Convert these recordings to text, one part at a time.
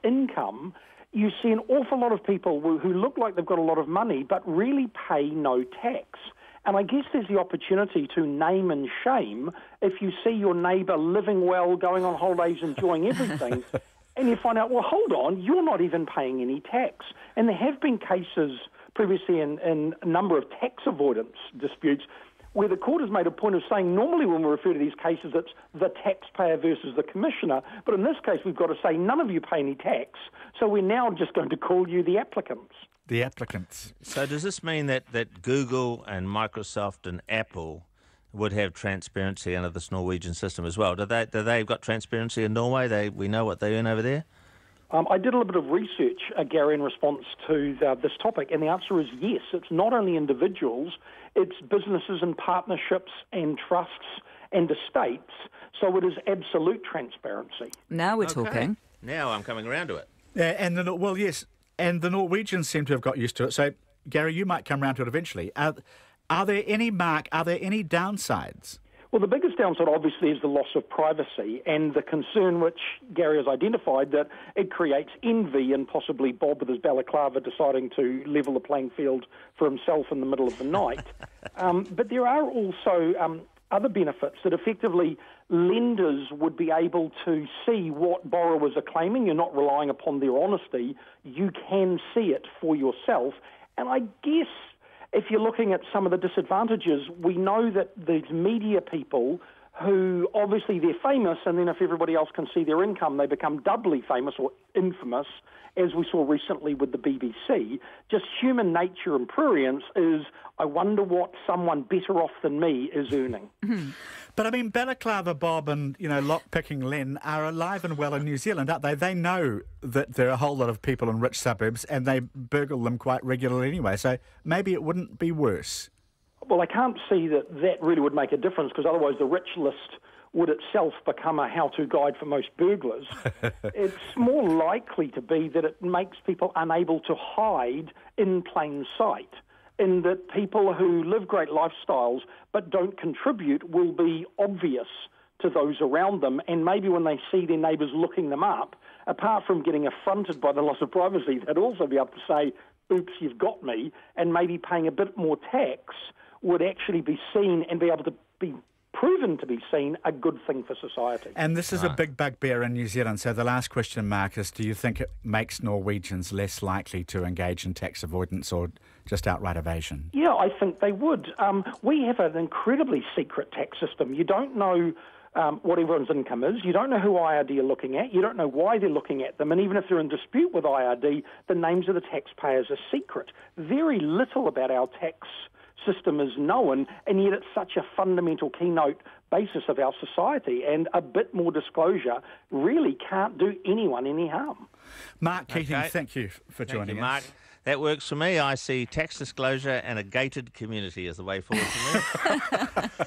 income, you see an awful lot of people who look like they've got a lot of money but really pay no tax. And I guess there's the opportunity to name and shame if you see your neighbour living well, going on holidays, enjoying everything, and you find out, well, hold on, you're not even paying any tax. And there have been cases previously in a number of tax avoidance disputes where the court has made a point of saying normally when we refer to these cases it's the taxpayer versus the commissioner, but in this case we've got to say none of you pay any tax, so we're now just going to call you the applicants. The applicants. So does this mean that Google and Microsoft and Apple would have transparency under this Norwegian system as well? Do they've got transparency in Norway? We know what they earn over there? I did a little bit of research, Gary, in response to this topic, and the answer is yes. It's not only individuals, it's businesses and partnerships and trusts and estates, so it is absolute transparency. Now we're talking. Now I'm coming around to it. Yeah, yes, and the Norwegians seem to have got used to it. So, Gary, you might come around to it eventually. Are there any downsides? Well, the biggest downside, obviously, is the loss of privacy and the concern which Gary has identified that it creates envy and possibly Bob with his balaclava deciding to level the playing field for himself in the middle of the night. But there are also other benefits that effectively lenders would be able to see what borrowers are claiming. You're not relying upon their honesty. You can see it for yourself. And I guess if you're looking at some of the disadvantages, we know that these media people who obviously they're famous, and then if everybody else can see their income, they become doubly famous or infamous, as we saw recently with the BBC. Just human nature and prurience is, I wonder what someone better off than me is earning. But I mean, Balaclava Bob and, lock-picking Len are alive and well in New Zealand, aren't they? They know that there are a whole lot of people in rich suburbs and they burgle them quite regularly anyway, so maybe it wouldn't be worse. Well, I can't see that really would make a difference, because otherwise the rich list would itself become a how-to guide for most burglars. It's more likely to be that it makes people unable to hide in plain sight, in that people who live great lifestyles but don't contribute will be obvious to those around them, and maybe when they see their neighbours looking them up, apart from getting affronted by the loss of privacy, they'd also be able to say, oops, you've got me, and maybe paying a bit more tax would actually be seen and be able to be proven to be seen a good thing for society. And this is a big bugbear in New Zealand. So the last question, Mark, is do you think it makes Norwegians less likely to engage in tax avoidance or just outright evasion? Yeah, I think they would. We have an incredibly secret tax system. You don't know what everyone's income is. You don't know who IRD are looking at. You don't know why they're looking at them. And even if they're in dispute with IRD, the names of the taxpayers are secret. Very little about our tax system is known, and yet it's such a fundamental keynote basis of our society, and a bit more disclosure really can't do anyone any harm. Mark Keating, thank you for joining us. Mark. That works for me. I see tax disclosure and a gated community as the way forward for me.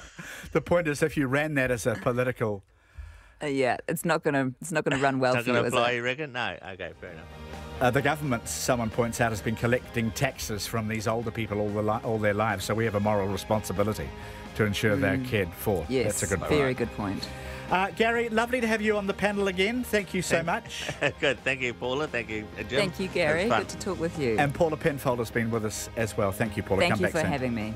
The point is, if you ran that as a political... yeah, it's not going to run well for you, is it? Not going to fly, you reckon? No. Okay, fair enough. The government, someone points out, has been collecting taxes from these older people all their lives, so we have a moral responsibility to ensure they're cared for. Yes, that's a good point. Very good point. Gary, lovely to have you on the panel again. Thank you so much. Good. Thank you, Paula. Thank you, Jim. Thank you, Gary. Good to talk with you. And Paula Penfold has been with us as well. Thank you, Paula. Thank Come you back for soon. having me.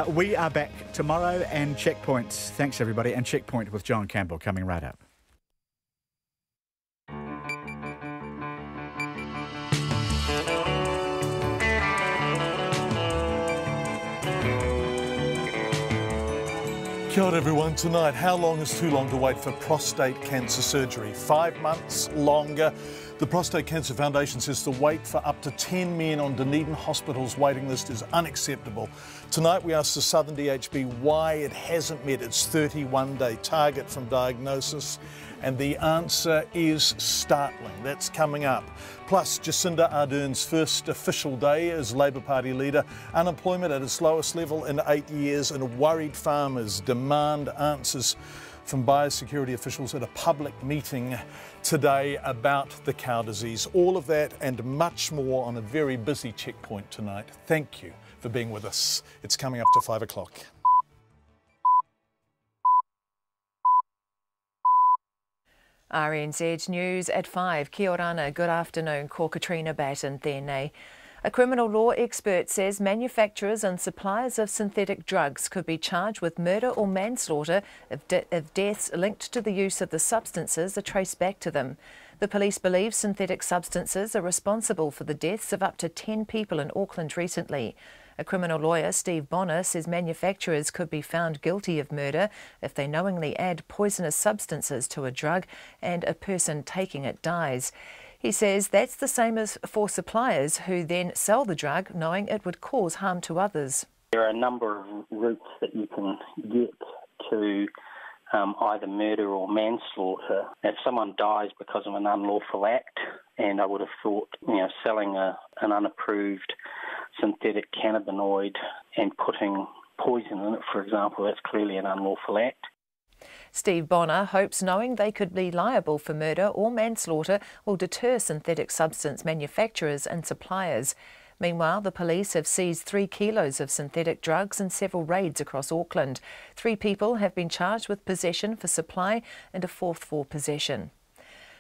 We are back tomorrow, and Checkpoint. Thanks, everybody. And Checkpoint with John Campbell coming right up. Kia ora everyone. Tonight, how long is too long to wait for prostate cancer surgery? 5 months? Longer? The Prostate Cancer Foundation says the wait for up to 10 men on Dunedin Hospital's waiting list is unacceptable. Tonight we asked the Southern DHB why it hasn't met its 31-day target from diagnosis, and the answer is startling. That's coming up. Plus, Jacinda Ardern's first official day as Labour Party leader, unemployment at its lowest level in 8 years, and worried farmers demand answers from biosecurity officials at a public meeting today about the cow disease. All of that and much more on a very busy Checkpoint tonight. Thank you for being with us. It's coming up to 5 o'clock. RNZ News at 5. Kia orana, good afternoon, ko Katrina Batten tēnei. A criminal law expert says manufacturers and suppliers of synthetic drugs could be charged with murder or manslaughter if deaths linked to the use of the substances are traced back to them. The police believe synthetic substances are responsible for the deaths of up to 10 people in Auckland recently. A criminal lawyer, Steve Bonner, says manufacturers could be found guilty of murder if they knowingly add poisonous substances to a drug and a person taking it dies. He says that's the same as for suppliers who then sell the drug knowing it would cause harm to others. There are a number of routes that you can get to either murder or manslaughter. If someone dies because of an unlawful act, and I would have thought, selling an unapproved synthetic cannabinoid and putting poison in it, for example, that's clearly an unlawful act. Steve Bonner hopes knowing they could be liable for murder or manslaughter will deter synthetic substance manufacturers and suppliers. Meanwhile, the police have seized 3 kilos of synthetic drugs in several raids across Auckland. 3 people have been charged with possession for supply and a 4th for possession.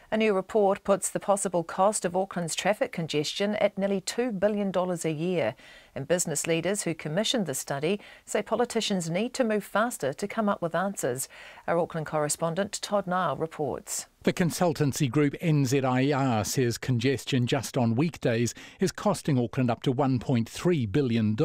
A new report puts the possible cost of Auckland's traffic congestion at nearly $2 billion a year. And business leaders who commissioned the study say politicians need to move faster to come up with answers. Our Auckland correspondent Todd Nile reports. The consultancy group NZIR says congestion just on weekdays is costing Auckland up to $1.3 billion.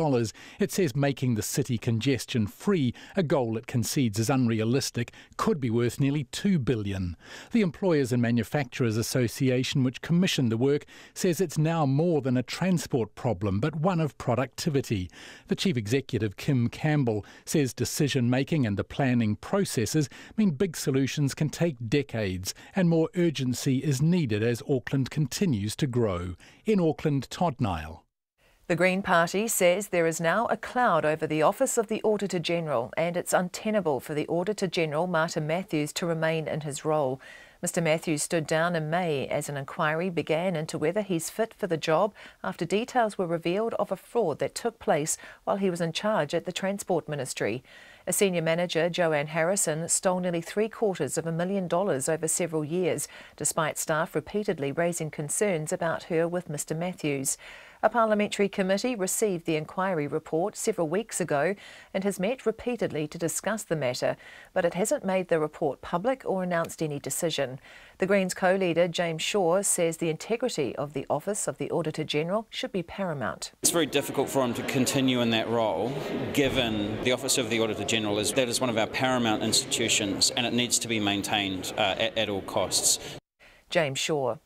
It says making the city congestion free, a goal it concedes is unrealistic, could be worth nearly $2 billion. The Employers and Manufacturers Association, which commissioned the work, says it's now more than a transport problem, but one of productivity. The Chief Executive, John Campbell, says decision-making and the planning processes mean big solutions can take decades, and more urgency is needed as Auckland continues to grow. In Auckland, Todd Nile. The Green Party says there is now a cloud over the Office of the Auditor-General and it's untenable for the Auditor-General, Martin Matthews, to remain in his role. Mr Matthews stood down in May as an inquiry began into whether he's fit for the job after details were revealed of a fraud that took place while he was in charge at the Transport Ministry. A senior manager, Joanne Harrison, stole nearly $750,000 over several years, despite staff repeatedly raising concerns about her with Mr Matthews. A parliamentary committee received the inquiry report several weeks ago and has met repeatedly to discuss the matter, but it hasn't made the report public or announced any decision. The Greens co-leader, James Shaw, says the integrity of the Office of the Auditor-General should be paramount. It's very difficult for him to continue in that role, given the Office of the Auditor-General is one of our paramount institutions and it needs to be maintained at all costs. James Shaw.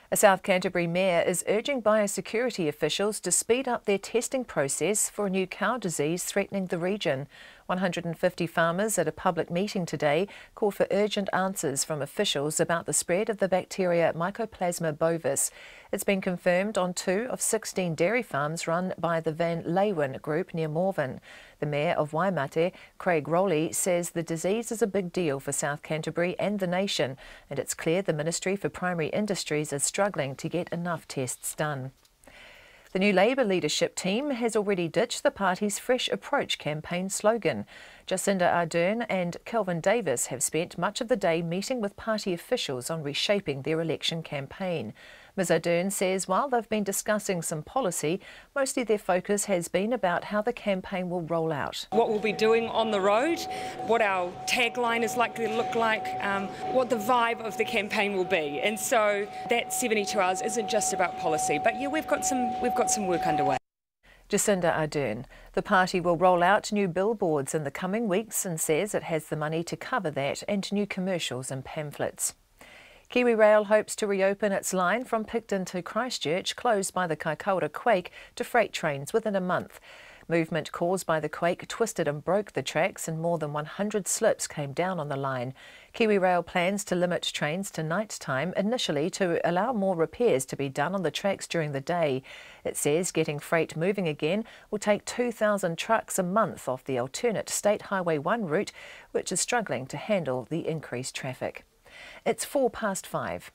A South Canterbury mayor is urging biosecurity officials to speed up their testing process for a new cow disease threatening the region. 150 farmers at a public meeting today called for urgent answers from officials about the spread of the bacteria Mycoplasma bovis. It's been confirmed on 2 of 16 dairy farms run by the Van Leeuwen group near Morven. The Mayor of Waimate, Craig Rowley, says the disease is a big deal for South Canterbury and the nation, and it's clear the Ministry for Primary Industries is struggling to get enough tests done. The new Labour leadership team has already ditched the party's Fresh Approach campaign slogan. Jacinda Ardern and Kelvin Davis have spent much of the day meeting with party officials on reshaping their election campaign. Ms Ardern says while they've been discussing some policy, mostly their focus has been about how the campaign will roll out. What we'll be doing on the road, what our tagline is likely to look like, what the vibe of the campaign will be. And so that 72 hours isn't just about policy, but yeah, we've got some work underway. Jacinda Ardern. The party will roll out new billboards in the coming weeks and says it has the money to cover that and new commercials and pamphlets. Kiwi Rail hopes to reopen its line from Picton to Christchurch, closed by the Kaikoura quake, to freight trains within a month. Movement caused by the quake twisted and broke the tracks and more than 100 slips came down on the line. Kiwi Rail plans to limit trains to night time initially to allow more repairs to be done on the tracks during the day. It says getting freight moving again will take 2,000 trucks a month off the alternate State Highway 1 route, which is struggling to handle the increased traffic. It's 5:04.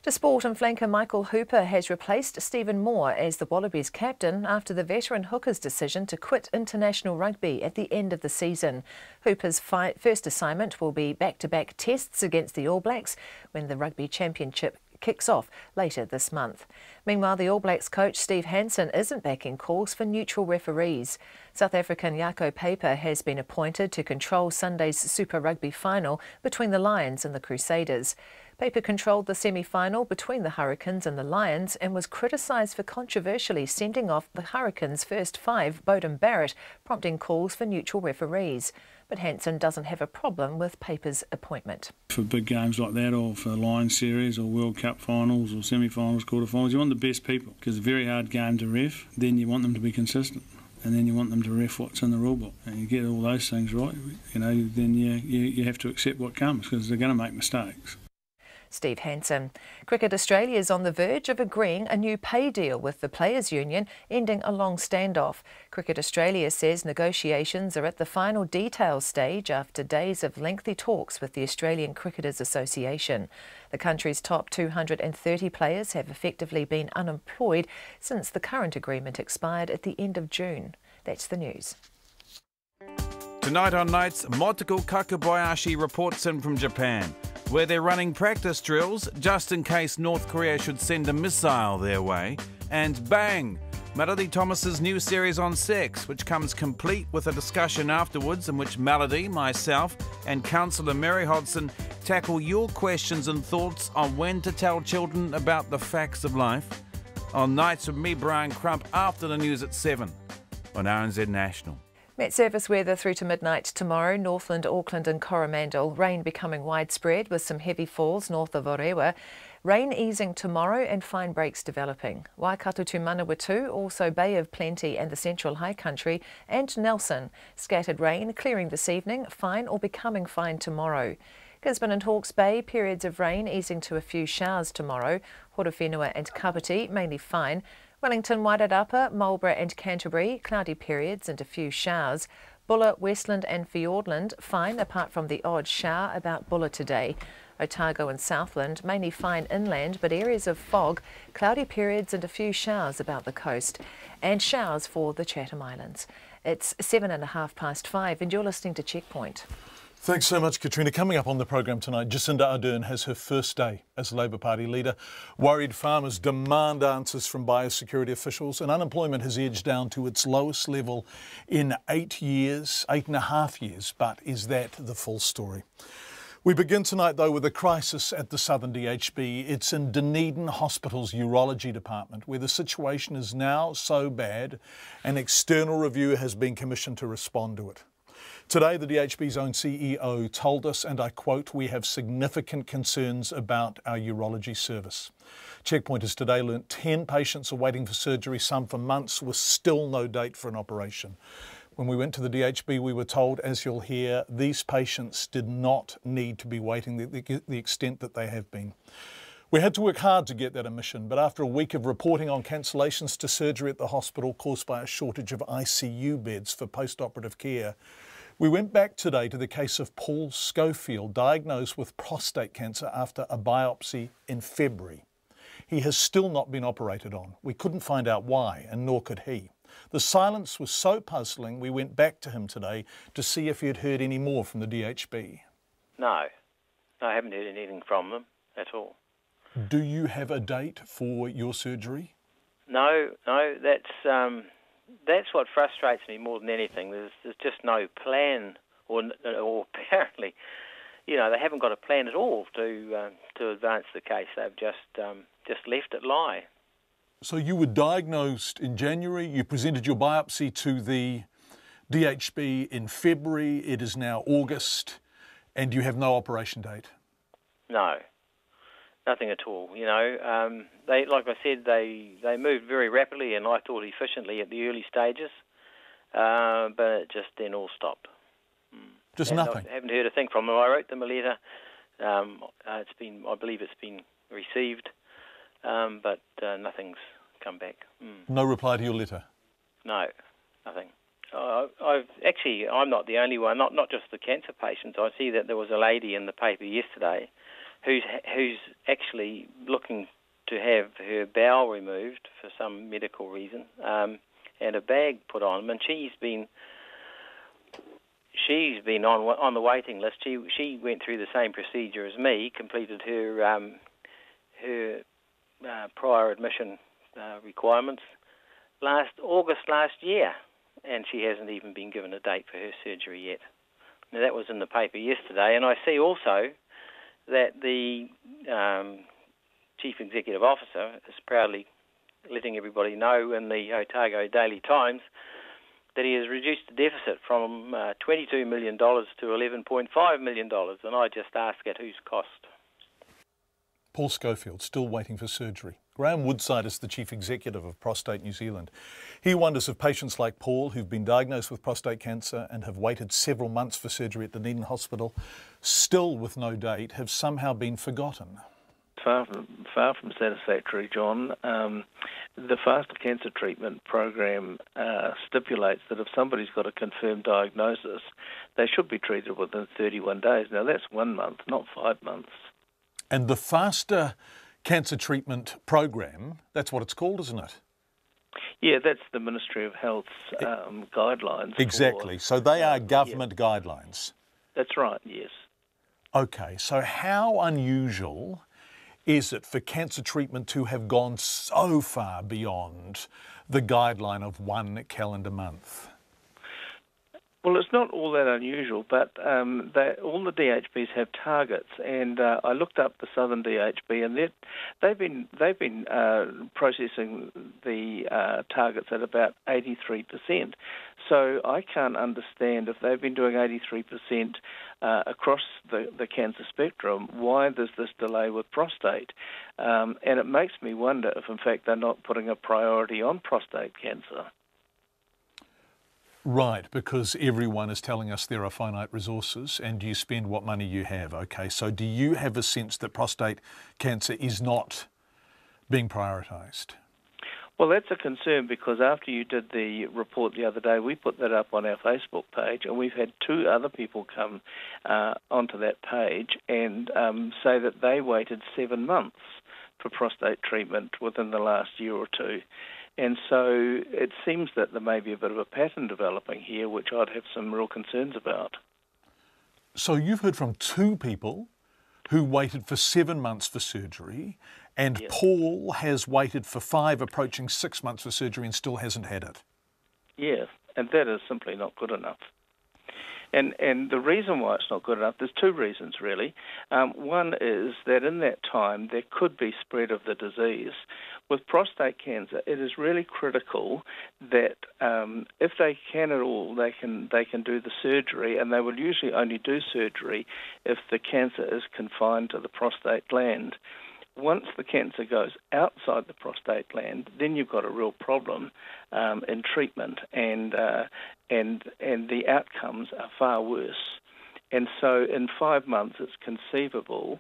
To sport, and flanker Michael Hooper has replaced Stephen Moore as the Wallabies captain after the veteran hooker's decision to quit international rugby at the end of the season. Hooper's first assignment will be back-to-back tests against the All Blacks when the Rugby Championship kicks off later this month. Meanwhile, the All Blacks coach Steve Hansen isn't backing calls for neutral referees. South African Jaco Paper has been appointed to control Sunday's Super Rugby final between the Lions and the Crusaders. Paper controlled the semi-final between the Hurricanes and the Lions and was criticised for controversially sending off the Hurricanes' first five, Beauden Barrett, prompting calls for neutral referees. But Hansen doesn't have a problem with Paper's appointment. For big games like that, or for Lions series or World Cup finals or semi-finals, quarter-finals, you want the best people because it's a very hard game to ref. Then you want them to be consistent, and then you want them to ref what's in the rule book. And you get all those things right, then you have to accept what comes because they're going to make mistakes. Steve Hansen. Cricket Australia is on the verge of agreeing a new pay deal with the Players' Union, ending a long standoff. Cricket Australia says negotiations are at the final details stage after days of lengthy talks with the Australian Cricketers Association. The country's top 230 players have effectively been unemployed since the current agreement expired at the end of June. That's the news. Tonight on Nights, Motoko Kakubayashi reports in from Japan, where they're running practice drills just in case North Korea should send a missile their way. And bang! Melody Thomas's new series on sex, which comes complete with a discussion afterwards in which Melody, myself and counsellor Mary Hodson tackle your questions and thoughts on when to tell children about the facts of life. On Nights with me, Brian Crump, after the news at 7 on RNZ National. Met Service weather through to midnight tomorrow. Northland, Auckland and Coromandel. Rain becoming widespread with some heavy falls north of Orewa. Rain easing tomorrow and fine breaks developing. Waikato to Manawatu, also Bay of Plenty and the Central High Country, and Nelson. Scattered rain clearing this evening, fine or becoming fine tomorrow. Gisborne and Hawke's Bay, periods of rain easing to a few showers tomorrow. Horowhenua and Kapiti, mainly fine. Wellington, Wairarapa, Marlborough and Canterbury, cloudy periods and a few showers. Bulla, Westland and Fiordland, fine apart from the odd shower about Bulla today. Otago and Southland, mainly fine inland but areas of fog, cloudy periods and a few showers about the coast. And showers for the Chatham Islands. It's 5:07 and you're listening to Checkpoint. Thanks so much, Katrina. Coming up on the program tonight, Jacinda Ardern has her first day as Labour Party leader. Worried farmers demand answers from biosecurity officials, and unemployment has edged down to its lowest level in 8.5 years. But is that the full story? We begin tonight, though, with a crisis at the Southern DHB. It's in Dunedin Hospital's urology department, where the situation is now so bad an external review has been commissioned to respond to it. Today, the DHB's own CEO told us, and I quote, "We have significant concerns about our urology service." Checkpoint has today learnt 10 patients are waiting for surgery, some for months, with still no date for an operation. When we went to the DHB, we were told, as you'll hear, these patients did not need to be waiting the extent that they have been. We had to work hard to get that admission, but after a week of reporting on cancellations to surgery at the hospital caused by a shortage of ICU beds for post-operative care, we went back today to the case of Paul Schofield, diagnosed with prostate cancer after a biopsy in February. He has still not been operated on. We couldn't find out why, and nor could he. The silence was so puzzling, we went back to him today to see if he had heard any more from the DHB. No, I haven't heard anything from them at all. Do you have a date for your surgery? No, that's what frustrates me more than anything. There's just no plan, or apparently, they haven't got a plan at all to advance the case. They've just left it lie. So you were diagnosed in January. You presented your biopsy to the DHB in February. It is now August, and you have no operation date. No. Nothing at all, They, like I said, they moved very rapidly and I thought efficiently at the early stages, but it just then all stopped. Just and nothing. I haven't heard a thing from them. I wrote them a letter. I believe it's been received, but nothing's come back. No reply to your letter? No, nothing. I'm not the only one. Not just the cancer patients. I see that there was a lady in the paper yesterday who's actually looking to have her bowel removed for some medical reason, and a bag put on, and she's been on the waiting list. She went through the same procedure as me, completed her prior admission requirements August last year, and she hasn't even been given a date for her surgery yet. Now, that was in the paper yesterday, and I see also that the Chief Executive Officer is proudly letting everybody know in the Otago Daily Times that he has reduced the deficit from $22 million to $11.5 million, and I just ask at whose cost. Paul Schofield, still waiting for surgery. Graham Woodside is the Chief Executive of Prostate New Zealand. He wonders if patients like Paul, who've been diagnosed with prostate cancer and have waited several months for surgery at the Dunedin Hospital, still with no date, have somehow been forgotten. Far from satisfactory, John. The Faster Cancer Treatment Program stipulates that if somebody's got a confirmed diagnosis, they should be treated within 31 days. Now, that's 1 month, not 5 months. And the Faster Cancer Treatment Program, that's what it's called, isn't it? Yeah, that's the Ministry of Health's guidelines. Exactly. So they are government guidelines. That's right, yes. Okay, so how unusual is it for cancer treatment to have gone so far beyond the guideline of 1 calendar month? Well, it's not all that unusual, but all the DHBs have targets, and I looked up the Southern DHB, and they've been processing the targets at about 83%. So I can't understand, if they've been doing 83% across the cancer spectrum, why there's this delay with prostate. And it makes me wonder if, in fact, they're not putting a priority on prostate cancer. Right, because everyone is telling us there are finite resources and you spend what money you have. Okay, so do you have a sense that prostate cancer is not being prioritised? Well, that's a concern, because after you did the report the other day, we put that up on our Facebook page, and we've had 2 other people come onto that page and say that they waited 7 months for prostate treatment within the last year or 2. And so it seems that there may be a bit of a pattern developing here, which I'd have some real concerns about. So you've heard from 2 people who waited for 7 months for surgery, and yes. Paul has waited for 5, approaching 6 months for surgery and still hasn't had it. Yeah, and that is simply not good enough. And the reason why it's not good enough, there's 2 reasons really. One is that in that time there could be spread of the disease. With prostate cancer, it is really critical that if they can at all, they can do the surgery, and they will usually only do surgery if the cancer is confined to the prostate gland. Once the cancer goes outside the prostate gland, then you've got a real problem in treatment, and the outcomes are far worse. And so, in 5 months, it's conceivable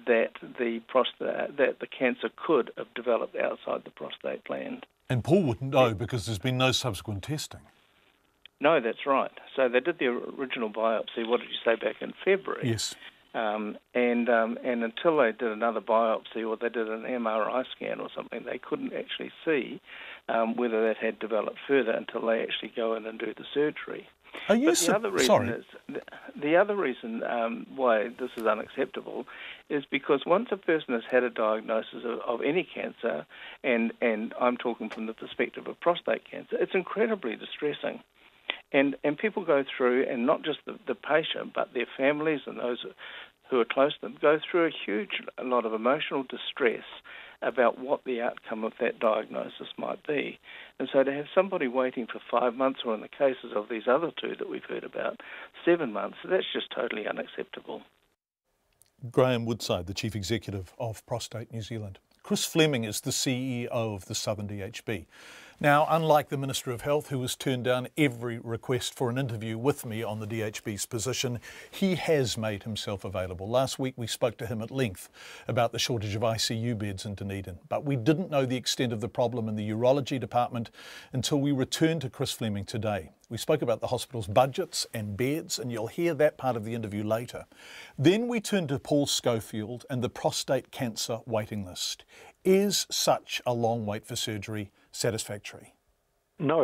that the cancer could have developed outside the prostate gland. And Paul wouldn't know because there's been no subsequent testing. No, that's right. So they did the original biopsy. What did you say, back in February? Yes. And until they did another biopsy or they did an MRI scan or something, they couldn't actually see whether that had developed further until they actually go in and do the surgery. Are you the other reason why this is unacceptable is because once a person has had a diagnosis of any cancer, and I'm talking from the perspective of prostate cancer, it's incredibly distressing. And people go through, and not just the patient, but their families and those who are close to them, go through a lot of emotional distress about what the outcome of that diagnosis might be. And so to have somebody waiting for 5 months, or in the cases of these other 2 that we've heard about, 7 months, that's just totally unacceptable. Graham Woodside, the Chief Executive of Prostate New Zealand. Chris Fleming is the CEO of the Southern DHB. Now, unlike the Minister of Health, who has turned down every request for an interview with me on the DHB's position, he has made himself available. Last week we spoke to him at length about the shortage of ICU beds in Dunedin, but we didn't know the extent of the problem in the urology department until we returned to Chris Fleming today. We spoke about the hospital's budgets and beds, and you'll hear that part of the interview later. Then we turned to Paul Schofield and the prostate cancer waiting list. Is such a long wait for surgery satisfactory? No,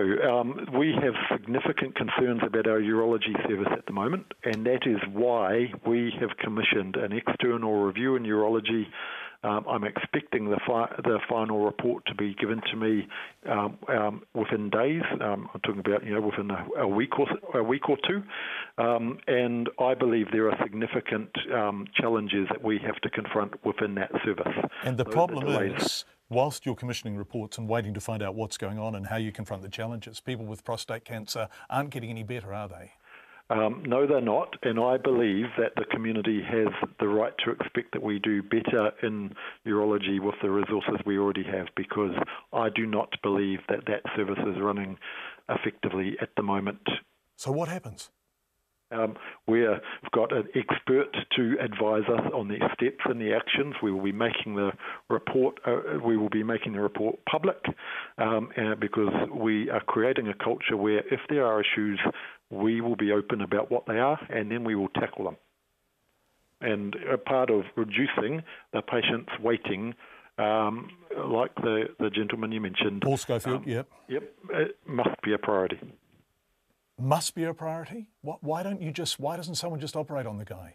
we have significant concerns about our urology service at the moment, and that is why we have commissioned an external review in urology. I'm expecting the final report to be given to me within days. I'm talking about within a week or two, and I believe there are significant challenges that we have to confront within that service. And the problem is, whilst you're commissioning reports and waiting to find out what's going on and how you confront the challenges, people with prostate cancer aren't getting any better, are they? No, they're not, and I believe that the community has the right to expect that we do better in urology with the resources we already have, because I do not believe that service is running effectively at the moment. So what happens? We've got an expert to advise us on the steps and the actions. We will be making the report. Public, because we are creating a culture where, if there are issues, we will be open about what they are, and then we will tackle them. And a part of reducing the patients waiting, like the gentleman you mentioned, Paul Schofield, Yep, it must be a priority. Must be a priority? Why doesn't someone just operate on the guy?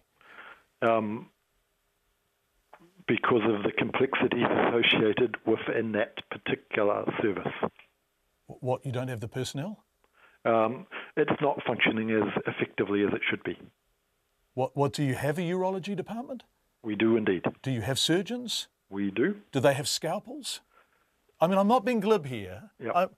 Because of the complexities associated within that particular service. What, you don't have the personnel? It's not functioning as effectively as it should be. What do you have a urology department? We do indeed. Do you have surgeons? We do. Do they have scalpels? I mean, I'm not being glib here. Yep.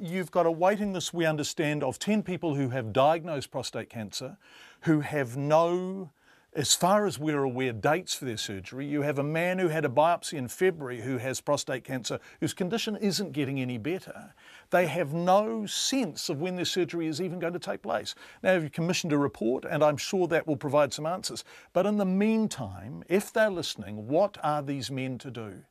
You've got a waiting list, we understand, of 10 people who have diagnosed prostate cancer, who have no, as far as we're aware, dates for their surgery. You have a man who had a biopsy in February who has prostate cancer, whose condition isn't getting any better. They have no sense of when their surgery is even going to take place. Now, you've commissioned a report, and I'm sure that will provide some answers. But in the meantime, if they're listening, what are these men to do?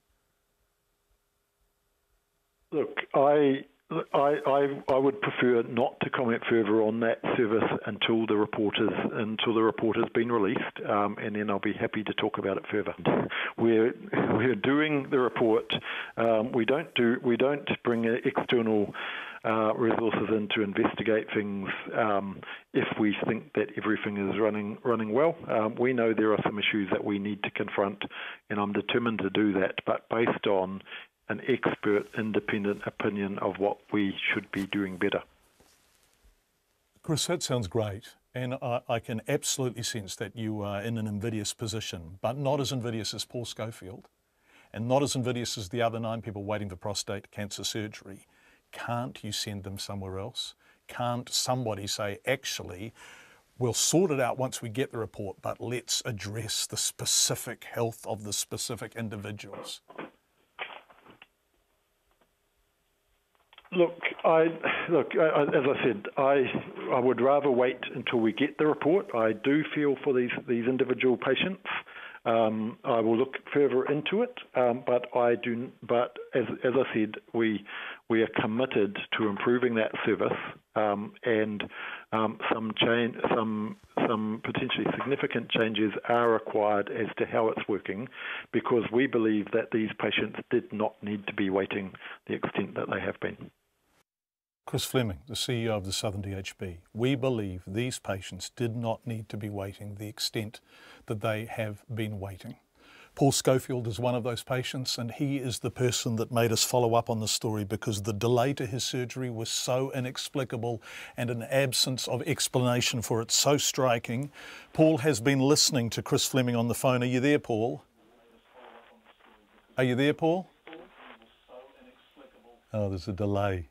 Look, I would prefer not to comment further on that service until the report has been released, and then I'll be happy to talk about it further. We're doing the report. We don't bring external resources in to investigate things if we think that everything is running well. We know there are some issues that we need to confront, and I'm determined to do that, but based on an expert, independent opinion of what we should be doing better. Chris, that sounds great, and I can absolutely sense that you are in an invidious position, but not as invidious as Paul Schofield, and not as invidious as the other 9 people waiting for prostate cancer surgery. Can't you send them somewhere else? Can't somebody say, actually, we'll sort it out once we get the report, but let's address the specific health of the specific individuals? Look, as I said, I would rather wait until we get the report. I do feel for these individual patients. I will look further into it, but as I said, we are committed to improving that service, and some potentially significant changes are required as to how it's working, because we believe that these patients did not need to be waiting the extent that they have been. Chris Fleming, the CEO of the Southern DHB, we believe these patients did not need to be waiting the extent that they have been waiting. Paul Schofield is one of those patients, and he is the person that made us follow up on the story, because the delay to his surgery was so inexplicable and an absence of explanation for it so striking. Paul has been listening to Chris Fleming on the phone. Are you there, Paul? Are you there, Paul? Oh, there's a delay.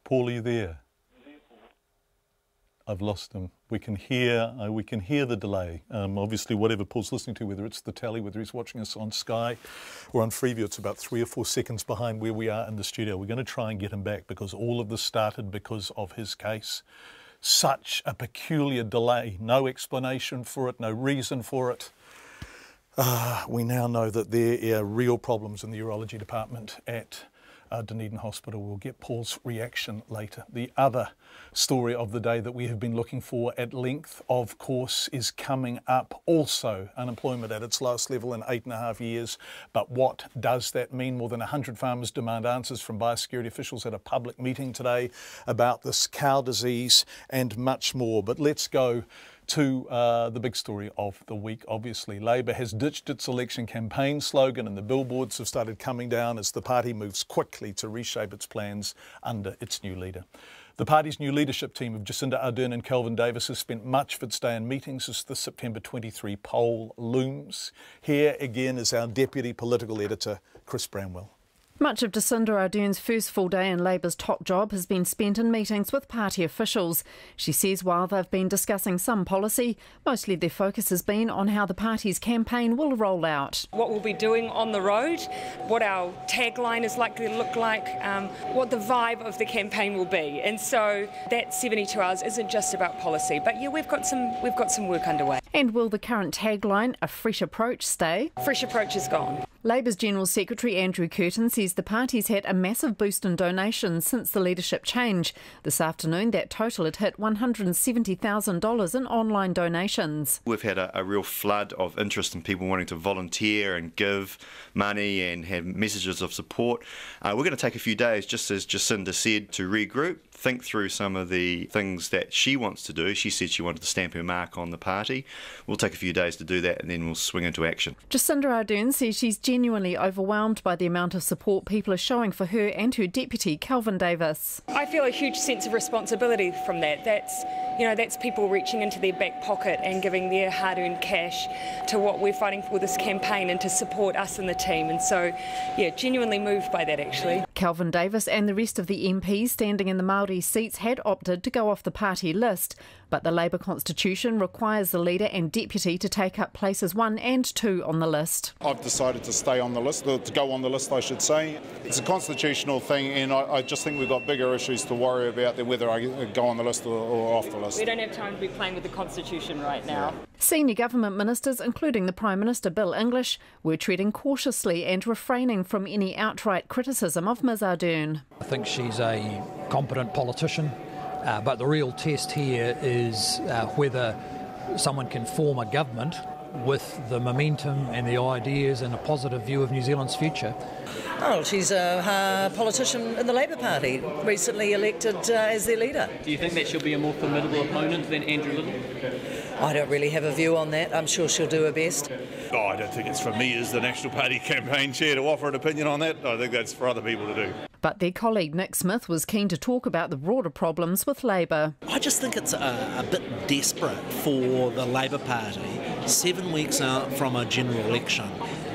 Paul, are you there? I've lost him. We can hear the delay. Obviously, whatever Paul's listening to, whether it's the tally, whether he's watching us on Sky or on Freeview, it's about 3 or 4 seconds behind where we are in the studio. We're going to try and get him back because all of this started because of his case. Such a peculiar delay. No explanation for it, no reason for it. We now know that there are real problems in the urology department at Dunedin Hospital. We'll get Paul's reaction later. The other story of the day that we have been looking for at length, of course, is coming up. Also, unemployment at its lowest level in 8.5 years. But what does that mean? More than 100 farmers demand answers from biosecurity officials at a public meeting today about this cow disease and much more. But let's go to the big story of the week. Obviously, Labor has ditched its election campaign slogan and the billboards have started coming down as the party moves quickly to reshape its plans under its new leader. The party's new leadership team of Jacinda Ardern and Kelvin Davis has spent much of its day in meetings as the September 23 poll looms. Here again is our deputy political editor, Chris Bramwell. Much of Jacinda Ardern's first full day in Labour's top job has been spent in meetings with party officials. She says while they've been discussing some policy, mostly their focus has been on how the party's campaign will roll out. What we'll be doing on the road, what our tagline is likely to look like, what the vibe of the campaign will be. And so that 72 hours isn't just about policy, but yeah, we've got some work underway. And will the current tagline, a fresh approach, stay? Fresh approach is gone. Labour's General Secretary Andrew Curtin says the party's had a massive boost in donations since the leadership change. This afternoon, that total had hit $170,000 in online donations. We've had a real flood of interest in people wanting to volunteer and give money and have messages of support. We're going to take a few days, just as Jacinda said, to regroup, think through some of the things that she wants to do. She said she wanted to stamp her mark on the party. We'll take a few days to do that and then we'll swing into action. Jacinda Ardern says she's genuinely overwhelmed by the amount of support people are showing for her and her deputy, Kelvin Davis. I feel a huge sense of responsibility from that. That's people reaching into their back pocket and giving their hard-earned cash to what we're fighting for this campaign and to support us and the team. And so, yeah, genuinely moved by that, actually. Kelvin Davis and the rest of the MPs standing in the Māori seats had opted to go off the party list, but the Labour constitution requires the leader and deputy to take up places 1 and 2 on the list. I've decided to stay on the list, or to go on the list, I should say. It's a constitutional thing, and I just think we've got bigger issues to worry about than whether I go on the list or off the list. We don't have time to be playing with the constitution right now. Senior government ministers, including the Prime Minister Bill English, were treading cautiously and refraining from any outright criticism of Ms Ardern. I think she's a competent politician, but the real test here is whether someone can form a government with the momentum and the ideas and a positive view of New Zealand's future. Oh, she's a politician in the Labour Party, recently elected as their leader. Do you think that she'll be a more formidable opponent than Andrew Little? I don't really have a view on that. I'm sure she'll do her best. Oh, I don't think it's for me as the National Party campaign chair to offer an opinion on that. I think that's for other people to do. But their colleague Nick Smith was keen to talk about the broader problems with Labour. I just think it's a bit desperate for the Labour Party, 7 weeks out from a general election,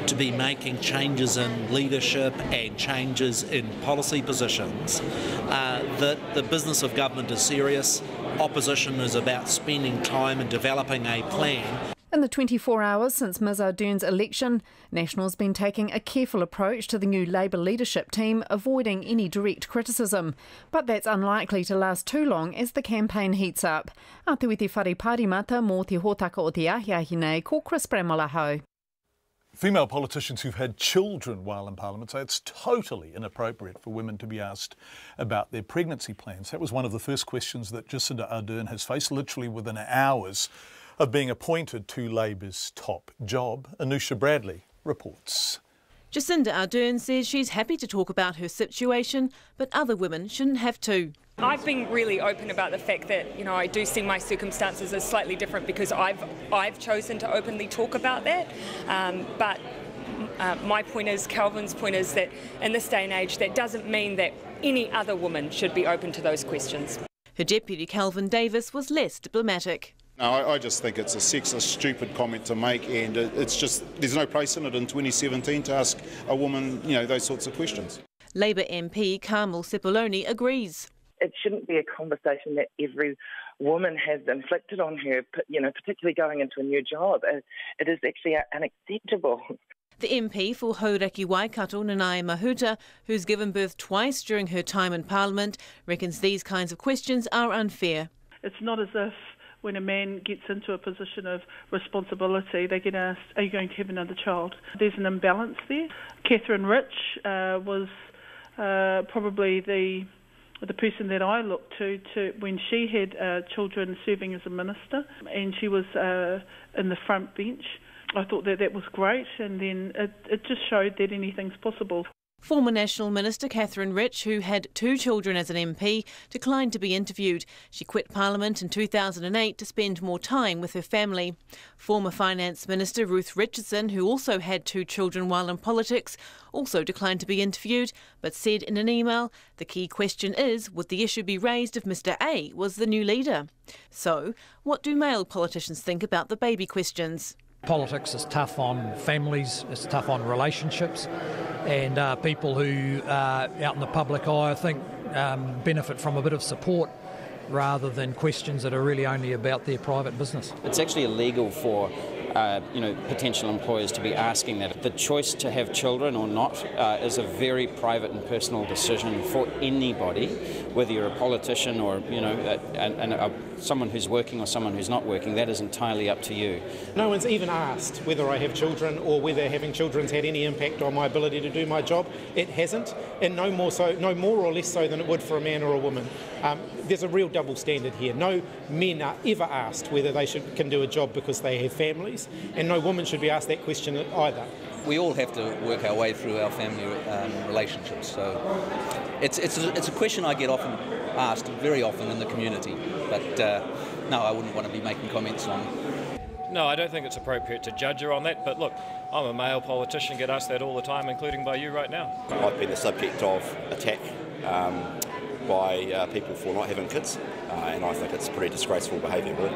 to be making changes in leadership and changes in policy positions. That the business of government is serious. Opposition is about spending time and developing a plan. In the 24 hours since Ms Ardern's election, National's been taking a careful approach to the new Labour leadership team, avoiding any direct criticism. But that's unlikely to last too long as the campaign heats up. A te witi whare parimata mō te hōtaka o te ahiahi nei, ko Chris Bramwell ahau. Female politicians who've had children while in Parliament say it's totally inappropriate for women to be asked about their pregnancy plans. That was one of the first questions that Jacinda Ardern has faced literally within hours of being appointed to Labour's top job. Anusha Bradley reports. Jacinda Ardern says she's happy to talk about her situation, but other women shouldn't have to. I've been really open about the fact that, I do see my circumstances as slightly different because I've chosen to openly talk about that. But my point is, Kelvin's point is that in this day and age, that doesn't mean that any other woman should be open to those questions. Her deputy, Kelvin Davis, was less diplomatic. No, I just think it's a sexist, stupid comment to make, and it's just, there's no place in it in 2017 to ask a woman, those sorts of questions. Labour MP Carmel Sepuloni agrees. It shouldn't be a conversation that every woman has inflicted on her, particularly going into a new job. It is actually unacceptable. The MP for Hauraki Waikato, Nanaia Mahuta, who's given birth twice during her time in Parliament, reckons these kinds of questions are unfair. It's not as if when a man gets into a position of responsibility, they get asked, are you going to have another child? There's an imbalance there. Catherine Rich was probably the person that I looked to when she had children serving as a minister, and she was in the front bench. I thought that was great, and then it just showed that anything's possible. Former National Minister Catherine Rich, who had 2 children as an MP, declined to be interviewed. She quit Parliament in 2008 to spend more time with her family. Former Finance Minister Ruth Richardson, who also had 2 children while in politics, also declined to be interviewed, but said in an email, the key question is, would the issue be raised if Mr A was the new leader? So, what do male politicians think about the baby questions? Politics is tough on families, it's tough on relationships, and people who are out in the public eye, I think, benefit from a bit of support rather than questions that are really only about their private business. It's actually illegal for potential employers to be asking that. The choice to have children or not is a very private and personal decision for anybody, whether you're a politician or someone who's working or someone who's not working. That is entirely up to you. No one's even asked whether I have children or whether having children's had any impact on my ability to do my job. It hasn't, and no more or less so than it would for a man or a woman. There's a real double standard here. No men are ever asked whether they can do a job because they have families, and no woman should be asked that question either. We all have to work our way through our family relationships, so it's a question I get often asked, very often in the community, but no, I wouldn't want to be making comments on. No, I don't think it's appropriate to judge her on that, but look, I'm a male politician, get asked that all the time, including by you right now. I've been the subject of attack by people for not having kids, and I think it's pretty disgraceful behaviour, really.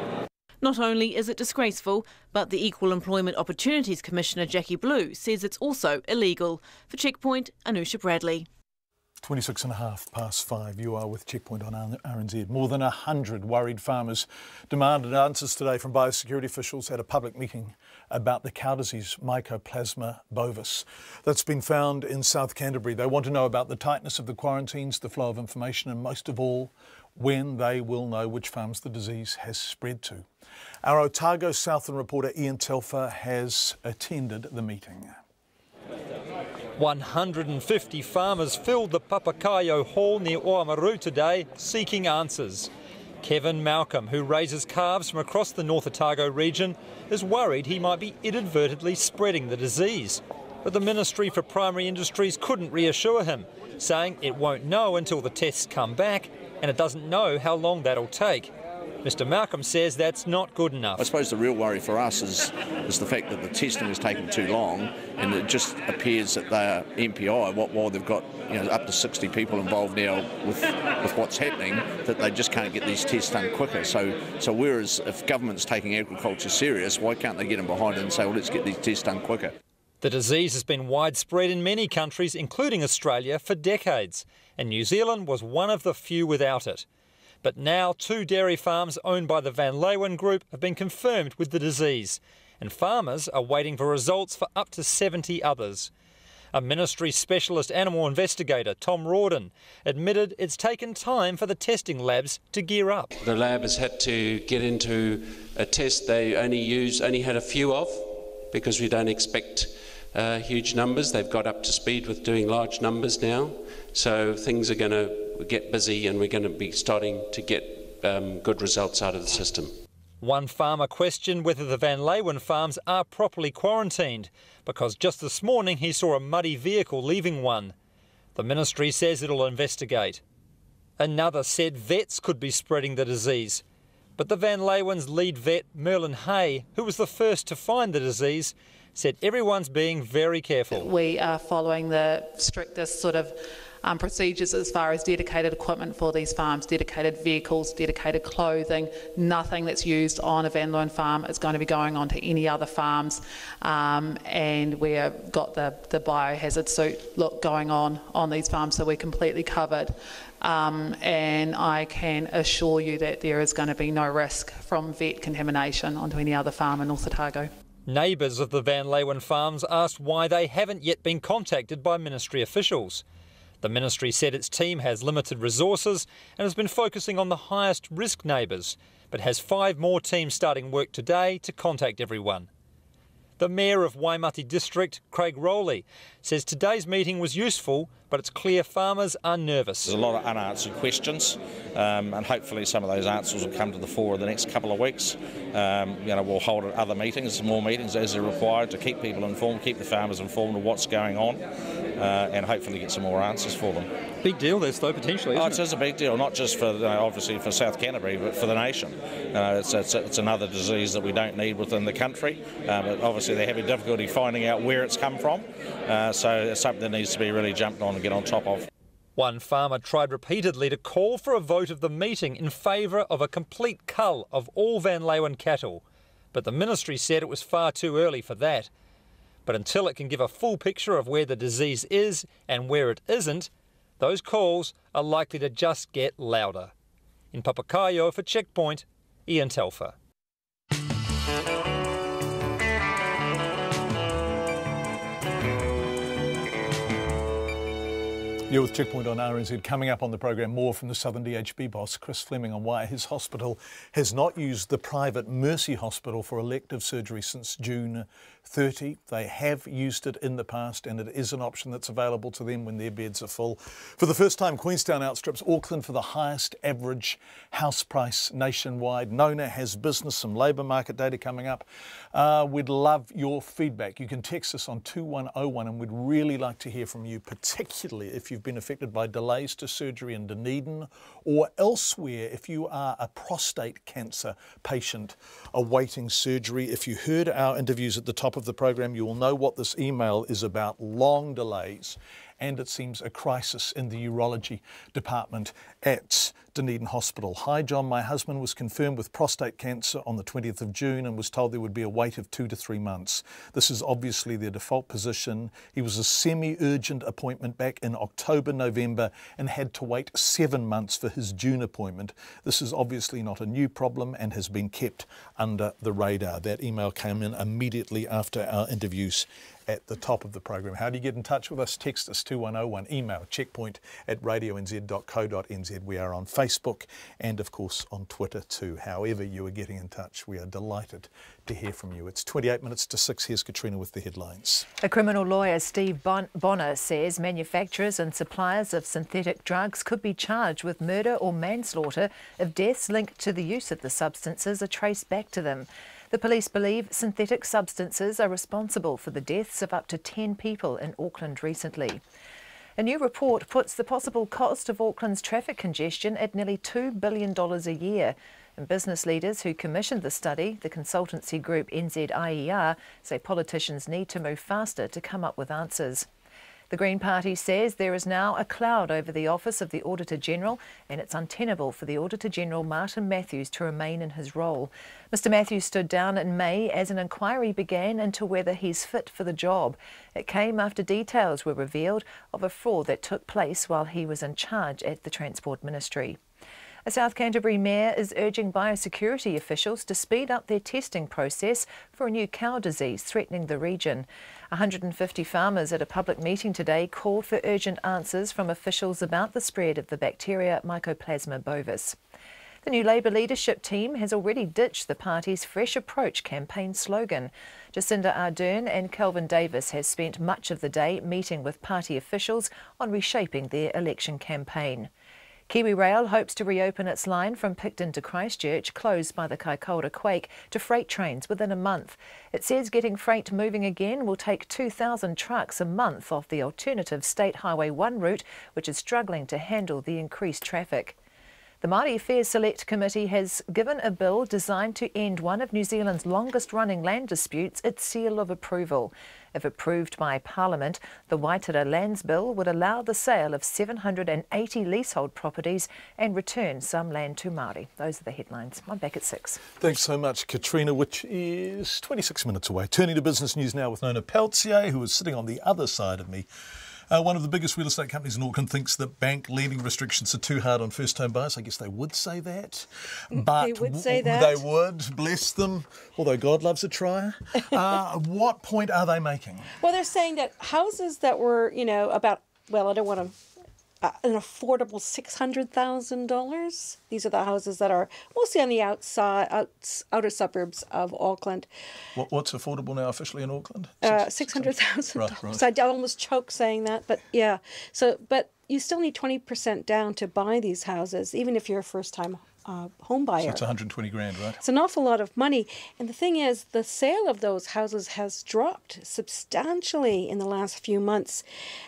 Not only is it disgraceful, but the Equal Employment Opportunities Commissioner Jackie Blue says it's also illegal. For Checkpoint, Anusha Bradley. 5:26, you are with Checkpoint on RNZ. More than 100 worried farmers demanded answers today from biosecurity officials at a public meeting about the cow disease Mycoplasma bovis that's been found in South Canterbury. They want to know about the tightness of the quarantines, the flow of information, and most of all, when they will know which farms the disease has spread to. Our Otago Southland reporter Ian Telfer has attended the meeting. 150 farmers filled the Papakayo Hall near Oamaru today seeking answers. Kevin Malcolm, who raises calves from across the North Otago region, is worried he might be inadvertently spreading the disease. But the Ministry for Primary Industries couldn't reassure him, saying it won't know until the tests come back and it doesn't know how long that'll take. Mr Malcolm says that's not good enough. I suppose the real worry for us is the fact that the testing has taken too long, and it just appears that they are MPI, while they've got up to 60 people involved now with what's happening, that they just can't get these tests done quicker. So whereas if government's taking agriculture serious, why can't they get in behind it and say, well, let's get these tests done quicker? The disease has been widespread in many countries, including Australia, for decades, and New Zealand was one of the few without it. But now 2 dairy farms owned by the Van Leeuwen Group have been confirmed with the disease, and farmers are waiting for results for up to 70 others. A Ministry specialist animal investigator, Tom Rawdon, admitted it's taken time for the testing labs to gear up. The lab has had to get into a test they only had a few of, because we don't expect huge numbers. They've got up to speed with doing large numbers now, so things are going to get busy and we're going to be starting to get good results out of the system. One farmer questioned whether the Van Leeuwen farms are properly quarantined, because just this morning he saw a muddy vehicle leaving one. The Ministry says it'll investigate. Another said vets could be spreading the disease, but the Van Leeuwen's lead vet, Merlin Hay, who was the first to find the disease, said everyone's being very careful. We are following the strictest sort of procedures as far as dedicated equipment for these farms, dedicated vehicles, dedicated clothing. Nothing that's used on a Van Leeuwen farm is going to be going on to any other farms, and we've got the biohazard suit look going on these farms, so we're completely covered. And I can assure you that there is going to be no risk from vet contamination onto any other farm in North Otago. Neighbours of the Van Leeuwen farms asked why they haven't yet been contacted by ministry officials. The ministry said its team has limited resources and has been focusing on the highest risk neighbours, but has 5 more teams starting work today to contact everyone. The Mayor of Waimati District, Craig Rowley, says today's meeting was useful, but it's clear farmers are nervous. There's a lot of unanswered questions, and hopefully some of those answers will come to the fore in the next couple of weeks. We'll hold other meetings, more meetings as they're required, to keep people informed, keep the farmers informed of what's going on, and hopefully get some more answers for them. Big deal this though, potentially, isn't it? It is a big deal, not just for obviously for South Canterbury, but for the nation. It's another disease that we don't need within the country, but obviously they're having difficulty finding out where it's come from, so it's something that needs to be really jumped on and get on top of. One farmer tried repeatedly to call for a vote of the meeting in favour of a complete cull of all Van Leeuwen cattle, but the ministry said it was far too early for that. But until it can give a full picture of where the disease is and where it isn't, those calls are likely to just get louder. In Papakaio for Checkpoint, Ian Telfer. You're with Checkpoint on RNZ. Coming up on the program, more from the Southern DHB boss, Chris Fleming, on why his hospital has not used the private Mercy Hospital for elective surgery since June 30. They have used it in the past, and it is an option that's available to them when their beds are full. For the first time, Queenstown outstrips Auckland for the highest average house price nationwide. Nona has business, some labour market data coming up. We'd love your feedback. You can text us on 2101, and we'd really like to hear from you, particularly if you've been affected by delays to surgery in Dunedin or elsewhere, if you are a prostate cancer patient awaiting surgery. If you heard our interviews at the top of the program, you will know what this email is about: long delays, and it seems a crisis in the urology department at Dunedin Hospital. Hi John, my husband was confirmed with prostate cancer on the 20th of June and was told there would be a wait of 2 to 3 months. This is obviously their default position. He was a semi-urgent appointment back in October, November, and had to wait 7 months for his June appointment. This is obviously not a new problem and has been kept under the radar. That email came in immediately after our interviews at the top of the program. How do you get in touch with us? Text us 2101, email checkpoint@radionz.co.nz. We are on Facebook and of course on Twitter too. However you are getting in touch, we are delighted to hear from you. It's 28 minutes to 6. Here's Katrina with the headlines. A criminal lawyer, Steve Bonner, says manufacturers and suppliers of synthetic drugs could be charged with murder or manslaughter if deaths linked to the use of the substances are traced back to them. The police believe synthetic substances are responsible for the deaths of up to 10 people in Auckland recently. A new report puts the possible cost of Auckland's traffic congestion at nearly $2 billion a year. And business leaders who commissioned the study, the consultancy group NZIER, say politicians need to move faster to come up with answers. The Green Party says there is now a cloud over the office of the Auditor-General, and it's untenable for the Auditor-General Martin Matthews to remain in his role. Mr Matthews stood down in May as an inquiry began into whether he's fit for the job. It came after details were revealed of a fraud that took place while he was in charge at the Transport Ministry. A South Canterbury mayor is urging biosecurity officials to speed up their testing process for a new cow disease threatening the region. 150 farmers at a public meeting today called for urgent answers from officials about the spread of the bacteria Mycoplasma bovis. The new Labour leadership team has already ditched the party's Fresh Approach campaign slogan. Jacinda Ardern and Kelvin Davis has spent much of the day meeting with party officials on reshaping their election campaign. Kiwi Rail hopes to reopen its line from Picton to Christchurch, closed by the Kaikoura quake, to freight trains within a month. It says getting freight moving again will take 2,000 trucks a month off the alternative State Highway 1 route, which is struggling to handle the increased traffic. The Māori Affairs Select Committee has given a bill designed to end one of New Zealand's longest-running land disputes its seal of approval. If approved by Parliament, the Waitara Lands Bill would allow the sale of 780 leasehold properties and return some land to Māori. Those are the headlines. I'm back at 6. Thanks so much, Katrina, which is 26 minutes away. Turning to business news now with Nona Peltier, who is sitting on the other side of me. One of the biggest real estate companies in Auckland thinks that bank lending restrictions are too hard on first-home buyers. I guess they would say that. But they would say that. They would, bless them, although God loves a trier. What point are they making? Well, they're saying that houses that were, about, well, I don't want to, an affordable $600,000. These are the houses that are mostly on the outer suburbs of Auckland. What's affordable now officially in Auckland? $600,000. Right. So I almost choke saying that, but yeah. But you still need 20% down to buy these houses, even if you're a first-time home buyer. So it's 120 grand, right? It's an awful lot of money. And the thing is, the sale of those houses has dropped substantially in the last few months,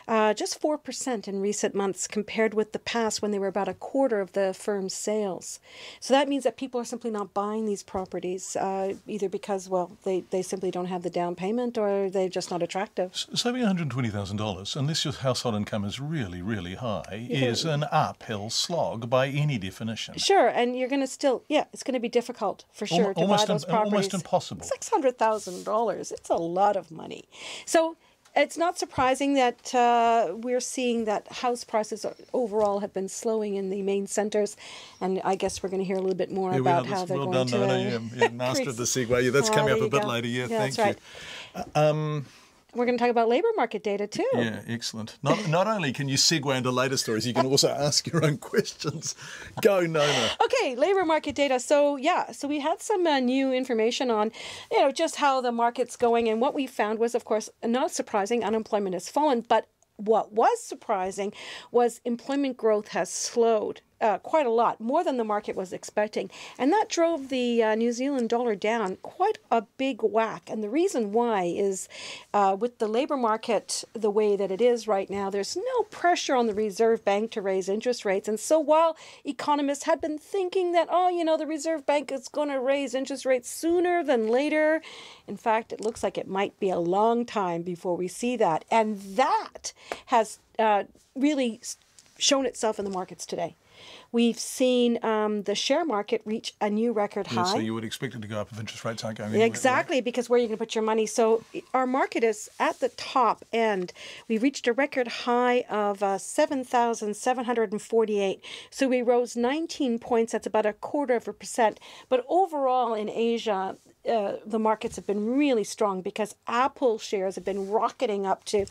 just 4% in recent months compared with the past when they were about a quarter of the firm's sales. So that means that people are simply not buying these properties, either because, well, they simply don't have the down payment or they're just not attractive. Saving $120,000, unless your household income is really, really high, is an uphill slog by any definition. Sure, and you're going to still, it's going to be difficult for sure to buy those properties. Almost impossible. $600,000, it's a lot of money. So it's not surprising that we're seeing that house prices overall have been slowing in the main centres, and I guess we're going to hear a little bit more about how they're going to... Master of the segue. Yeah, that's coming up a bit later. Yeah, thank you. Right. We're going to talk about labour market data too. Yeah, excellent. Not only can you segue into later stories, you can also ask your own questions. Go, Nona. Okay, labour market data. So we had some new information on, just how the market's going, and what we found was, of course, not surprising, unemployment has fallen, but what was surprising was employment growth has slowed quite a lot, more than the market was expecting. And that drove the New Zealand dollar down quite a big whack. And the reason why is with the labour market the way that it is right now, there's no pressure on the Reserve Bank to raise interest rates. And so while economists had been thinking that, the Reserve Bank is going to raise interest rates sooner than later, in fact, it looks like it might be a long time before we see that. And that has really shown itself in the markets today. We've seen the share market reach a new record high. So you would expect it to go up if interest rates aren't going anywhere. Exactly, because where are you going to put your money? So our market is at the top end. We reached a record high of 7,748. So we rose 19 points. That's about 0.25%. But overall in Asia, the markets have been really strong because Apple shares have been rocketing up to,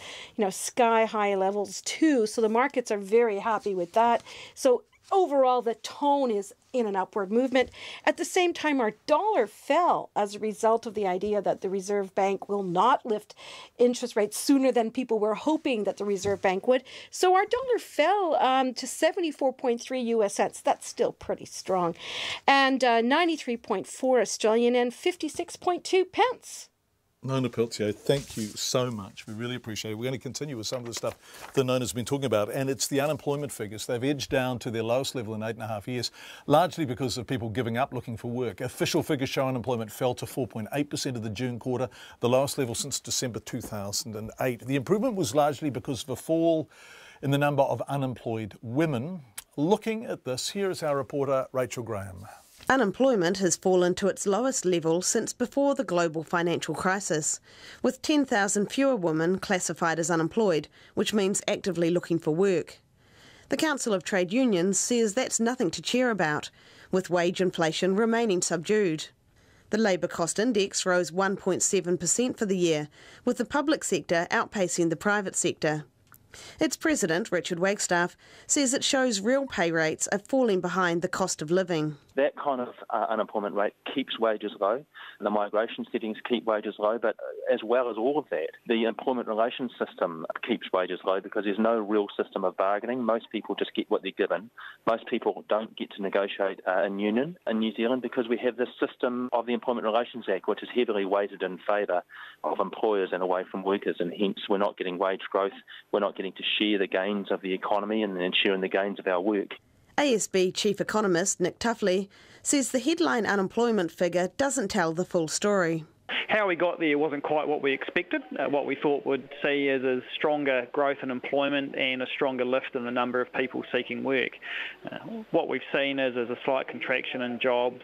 sky high levels too. So the markets are very happy with that. So overall, the tone is in an upward movement. At the same time, our dollar fell as a result of the idea that the Reserve Bank will not lift interest rates sooner than people were hoping that the Reserve Bank would. So our dollar fell to 74.3 US cents. That's still pretty strong. And 93.4 Australian and 56.2 pence. Nona Peltier, thank you so much. We really appreciate it. We're going to continue with some of the stuff that Nona's been talking about, and it's the unemployment figures. They've edged down to their lowest level in 8.5 years, largely because of people giving up looking for work. Official figures show unemployment fell to 4.8% of the June quarter, the lowest level since December 2008. The improvement was largely because of a fall in the number of unemployed women. Looking at this, here is our reporter, Rachel Graham. Unemployment has fallen to its lowest level since before the global financial crisis, with 10,000 fewer women classified as unemployed, which means actively looking for work. The Council of Trade Unions says that's nothing to cheer about, with wage inflation remaining subdued. The labour cost index rose 1.7% for the year, with the public sector outpacing the private sector. Its president, Richard Wagstaff, says it shows real pay rates are falling behind the cost of living. That kind of unemployment rate keeps wages low. The migration settings keep wages low, but as well as all of that, the employment relations system keeps wages low because there's no real system of bargaining. Most people just get what they're given. Most people don't get to negotiate in union in New Zealand because we have this system of the Employment Relations Act, which is heavily weighted in favour of employers and away from workers, and hence we're not getting wage growth. We're not getting to share the gains of the economy and sharing the gains of our work. ASB Chief Economist Nick Tuffley says the headline unemployment figure doesn't tell the full story. How we got there wasn't quite what we expected. What we thought would see is a stronger growth in employment and a stronger lift in the number of people seeking work. What we've seen is a slight contraction in jobs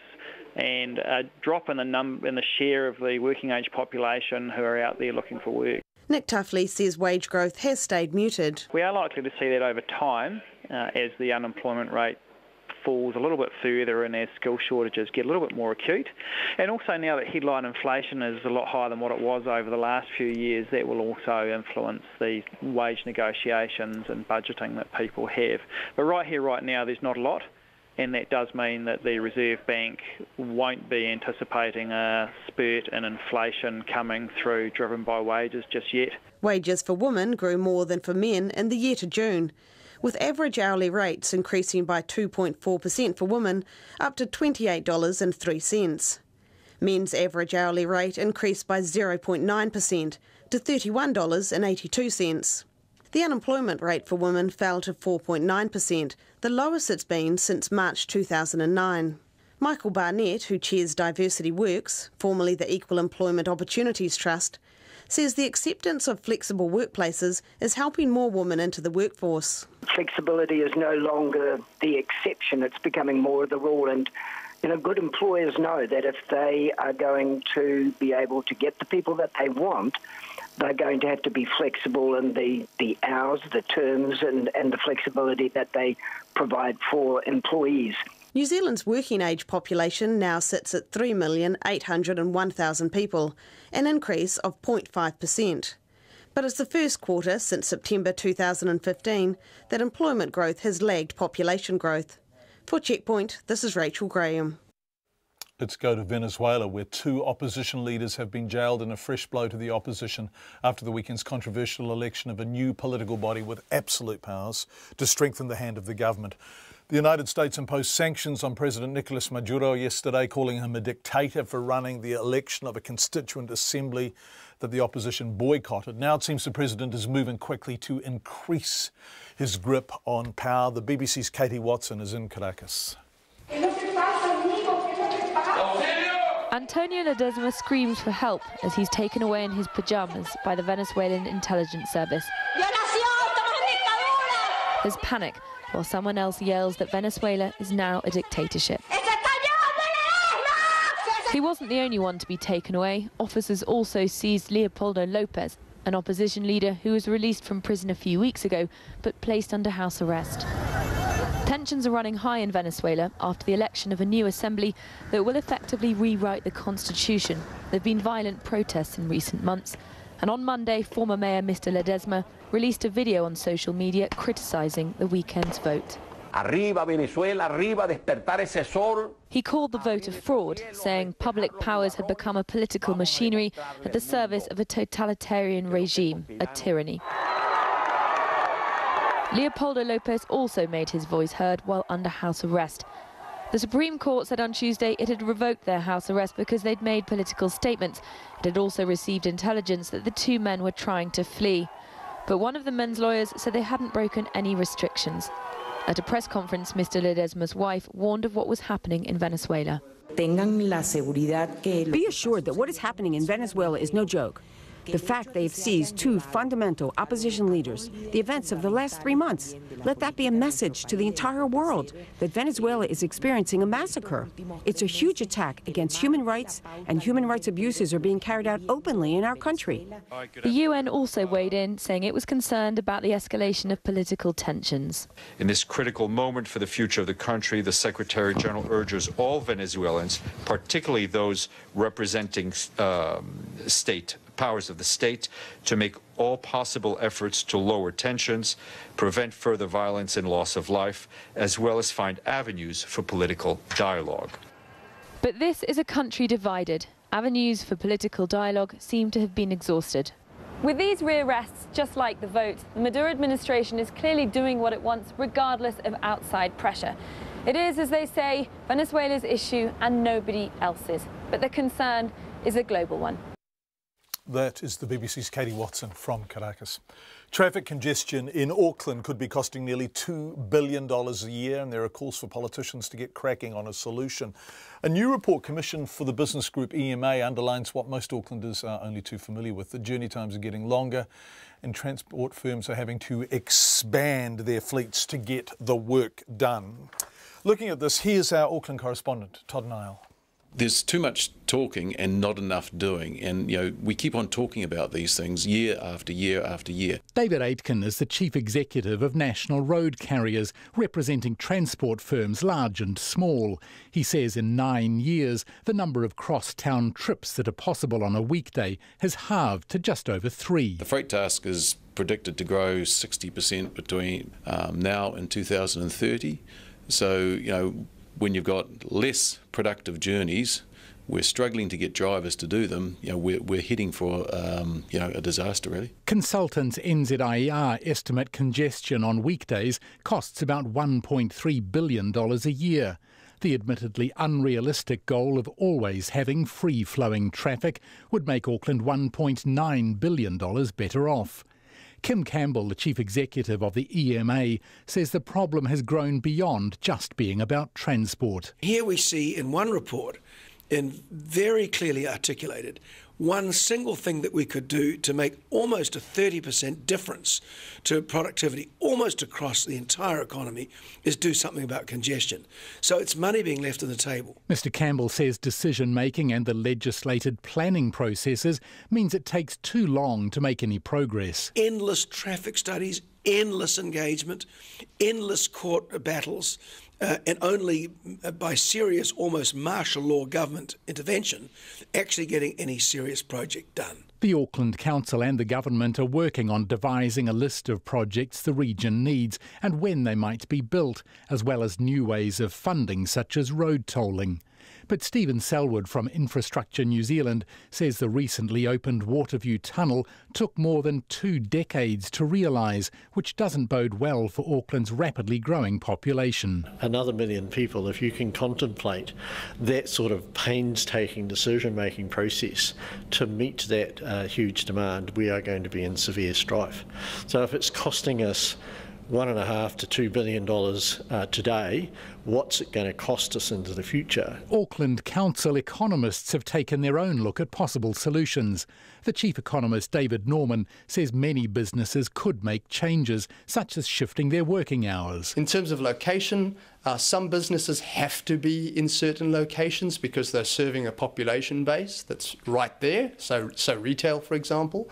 and a drop in the share of the working age population who are out there looking for work. Nick Tuffley says wage growth has stayed muted. We are likely to see that over time as the unemployment rate falls a little bit further and as skill shortages get a little bit more acute. And also now that headline inflation is a lot higher than what it was over the last few years, that will also influence the wage negotiations and budgeting that people have. But right here, right now, there's not a lot. And that does mean that the Reserve Bank won't be anticipating a spurt in inflation coming through driven by wages just yet. Wages for women grew more than for men in the year to June, with average hourly rates increasing by 2.4% for women, up to $28.03. Men's average hourly rate increased by 0.9% to $31.82. The unemployment rate for women fell to 4.9%, the lowest it's been since March 2009. Michael Barnett, who chairs Diversity Works, formerly the Equal Employment Opportunities Trust, says the acceptance of flexible workplaces is helping more women into the workforce. Flexibility is no longer the exception, it's becoming more of the rule, and good employers know that if they are going to be able to get the people that they want, they're going to have to be flexible in the hours, the terms and the flexibility that they provide for employees. New Zealand's working age population now sits at 3,801,000 people, an increase of 0.5%. But it's the first quarter since September 2015 that employment growth has lagged population growth. For Checkpoint, this is Rachel Graham. Let's go to Venezuela, where 2 opposition leaders have been jailed in a fresh blow to the opposition after the weekend's controversial election of a new political body with absolute powers to strengthen the hand of the government. The United States imposed sanctions on President Nicolas Maduro yesterday, calling him a dictator for running the election of a constituent assembly that the opposition boycotted. Now it seems the president is moving quickly to increase his grip on power. The BBC's Katie Watson is in Caracas. Antonio Ledesma screams for help as he's taken away in his pyjamas by the Venezuelan intelligence service. There's panic while someone else yells that Venezuela is now a dictatorship. He wasn't the only one to be taken away. Officers also seized Leopoldo Lopez, an opposition leader who was released from prison a few weeks ago but placed under house arrest. Tensions are running high in Venezuela after the election of a new assembly that will effectively rewrite the constitution. There have been violent protests in recent months, and on Monday, former Mayor Mr. Ledesma released a video on social media criticising the weekend's vote. Arriba Venezuela, arriba, despertar ese sol. He called the vote a fraud, saying public powers had become a political machinery at the service of a totalitarian regime, a tyranny. Leopoldo Lopez also made his voice heard while under house arrest. The Supreme Court said on Tuesday it had revoked their house arrest because they'd made political statements. It had also received intelligence that the 2 men were trying to flee. But one of the men's lawyers said they hadn't broken any restrictions. At a press conference, Mr. Ledesma's wife warned of what was happening in Venezuela. Be assured that what is happening in Venezuela is no joke. The fact they've seized 2 fundamental opposition leaders, the events of the last 3 months, let that be a message to the entire world that Venezuela is experiencing a massacre. It's a huge attack against human rights, and human rights abuses are being carried out openly in our country. The UN also weighed in, saying it was concerned about the escalation of political tensions. In this critical moment for the future of the country, the Secretary General urges all Venezuelans, particularly those representing powers of the state, to make all possible efforts to lower tensions, prevent further violence and loss of life, as well as find avenues for political dialogue. But this is a country divided. Avenues for political dialogue seem to have been exhausted. With these rearrests, just like the vote, the Maduro administration is clearly doing what it wants, regardless of outside pressure. It is, as they say, Venezuela's issue and nobody else's. But the concern is a global one. That is the BBC's Katie Watson from Caracas. Traffic congestion in Auckland could be costing nearly $2 billion a year, and there are calls for politicians to get cracking on a solution. A new report commissioned for the business group EMA underlines what most Aucklanders are only too familiar with. The journey times are getting longer, and transport firms are having to expand their fleets to get the work done. Looking at this, here's our Auckland correspondent, Todd Niall. There's too much talking and not enough doing, and we keep on talking about these things year after year after year. David Aitken is the Chief Executive of National Road Carriers, representing transport firms large and small. He says in 9 years, the number of cross-town trips that are possible on a weekday has halved to just over 3. The freight task is predicted to grow 60% between now and 2030. So, when you've got less productive journeys, we're struggling to get drivers to do them. We're heading for a disaster, really. Consultants NZIER estimate congestion on weekdays costs about $1.3 billion a year. The admittedly unrealistic goal of always having free-flowing traffic would make Auckland $1.9 billion better off. Kim Campbell, the chief executive of the EMA, says the problem has grown beyond just being about transport. Here we see in one report, and very clearly articulated, one single thing that we could do to make almost a 30% difference to productivity almost across the entire economy is do something about congestion. So it's money being left on the table. Mr Campbell says decision-making and the legislated planning processes means it takes too long to make any progress. Endless traffic studies, endless engagement, endless court battles, and only by serious, almost martial law government intervention, actually getting any serious project done. The Auckland Council and the government are working on devising a list of projects the region needs and when they might be built, as well as new ways of funding such as road tolling. But Stephen Selwood from Infrastructure New Zealand says the recently opened Waterview Tunnel took more than 2 decades to realise, which doesn't bode well for Auckland's rapidly growing population. Another 1 million people, if you can contemplate that sort of painstaking decision-making process to meet that huge demand, we are going to be in severe strife. So if it's costing us $1.5 to $2 billion today, what's it going to cost us into the future? Auckland Council economists have taken their own look at possible solutions. The chief economist, David Norman, says many businesses could make changes, such as shifting their working hours. In terms of location, some businesses have to be in certain locations because they're serving a population base that's right there, so retail, for example.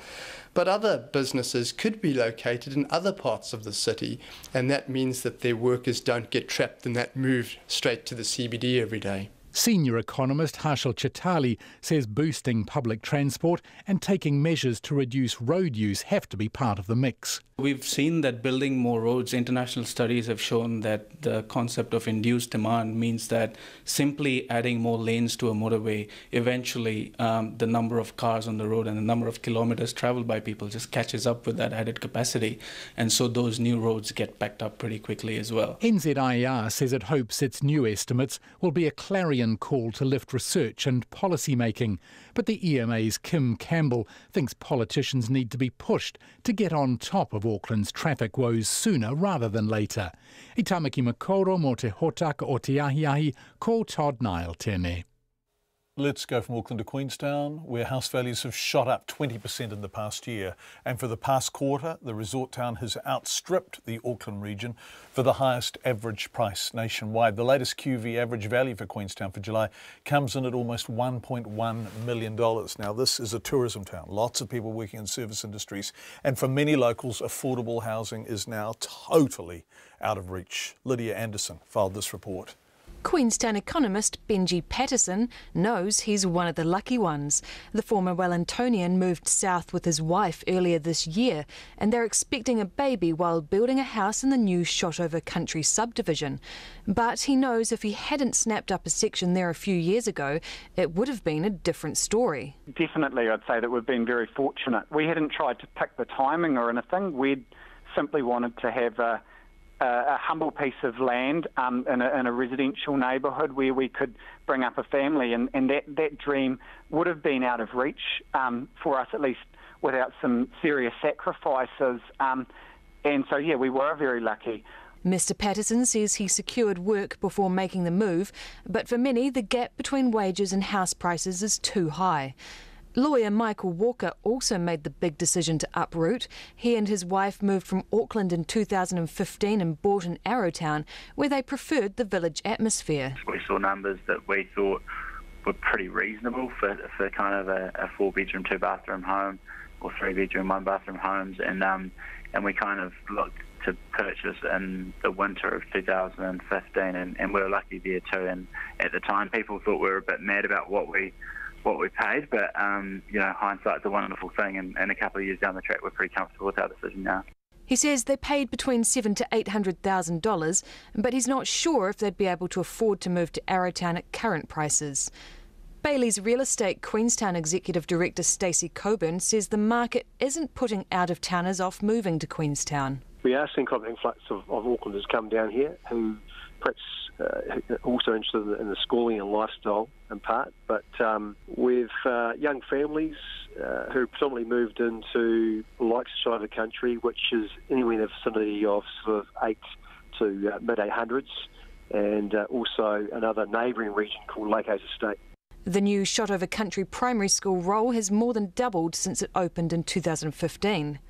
But other businesses could be located in other parts of the city, and that means that their workers don't get trapped in that move straight to the CBD every day. Senior economist Harshal Chitali says boosting public transport and taking measures to reduce road use have to be part of the mix. We've seen that building more roads, international studies have shown that the concept of induced demand means that simply adding more lanes to a motorway, eventually the number of cars on the road and the number of kilometres travelled by people just catches up with that added capacity. And so those new roads get backed up pretty quickly as well. NZIER says it hopes its new estimates will be a clarion call to lift research and policy making. But the EMA's Kim Campbell thinks politicians need to be pushed to get on top of Auckland's traffic woes sooner rather than later. I tamaki makoro mo te hotaka o te ahiahi, ko Todd Niall tēnei. Let's go from Auckland to Queenstown, where house values have shot up 20% in the past year. And for the past quarter, the resort town has outstripped the Auckland region for the highest average price nationwide. The latest QV average value for Queenstown for July comes in at almost $1.1 million. Now, this is a tourism town, lots of people working in service industries. And for many locals, affordable housing is now totally out of reach. Lydia Anderson filed this report. Queenstown economist Benji Patterson knows he's one of the lucky ones. The former Wellingtonian moved south with his wife earlier this year, and they're expecting a baby while building a house in the new Shotover country subdivision. But he knows if he hadn't snapped up a section there a few years ago, it would have been a different story. Definitely, I'd say that we've been very fortunate. We hadn't tried to pick the timing or anything. We'd simply wanted to have a a humble piece of land in a residential neighbourhood where we could bring up a family, and that dream would have been out of reach for us, at least without some serious sacrifices. And so, yeah, we were very lucky. Mr Patterson says he secured work before making the move, but for many the gap between wages and house prices is too high. Lawyer Michael Walker also made the big decision to uproot. He and his wife moved from Auckland in 2015 and bought in Arrowtown, where they preferred the village atmosphere. We saw numbers that we thought were pretty reasonable for kind of a 4-bedroom, 2-bathroom home, or 3-bedroom, 1-bathroom homes, and we kind of looked to purchase in the winter of 2015, and we were lucky there too. And at the time, people thought we were a bit mad about what we paid, but hindsight's a wonderful thing, and a couple of years down the track, we're pretty comfortable with our decision now. He says they paid between $700,000 to $800,000, but he's not sure if they'd be able to afford to move to Arrowtown at current prices. Bailey's Real Estate Queenstown Executive Director Stacey Coburn says the market isn't putting out-of-towners off moving to Queenstown. We are seeing quite an influx of Aucklanders come down here who perhaps also interested in the schooling and lifestyle in part, but with young families who predominantly moved into the likes of the country, which is anywhere in the vicinity of sort of 8 to mid-800s, and also another neighbouring region called Lake Hayes Estate. The new Shotover Country Primary School role has more than doubled since it opened in 2015.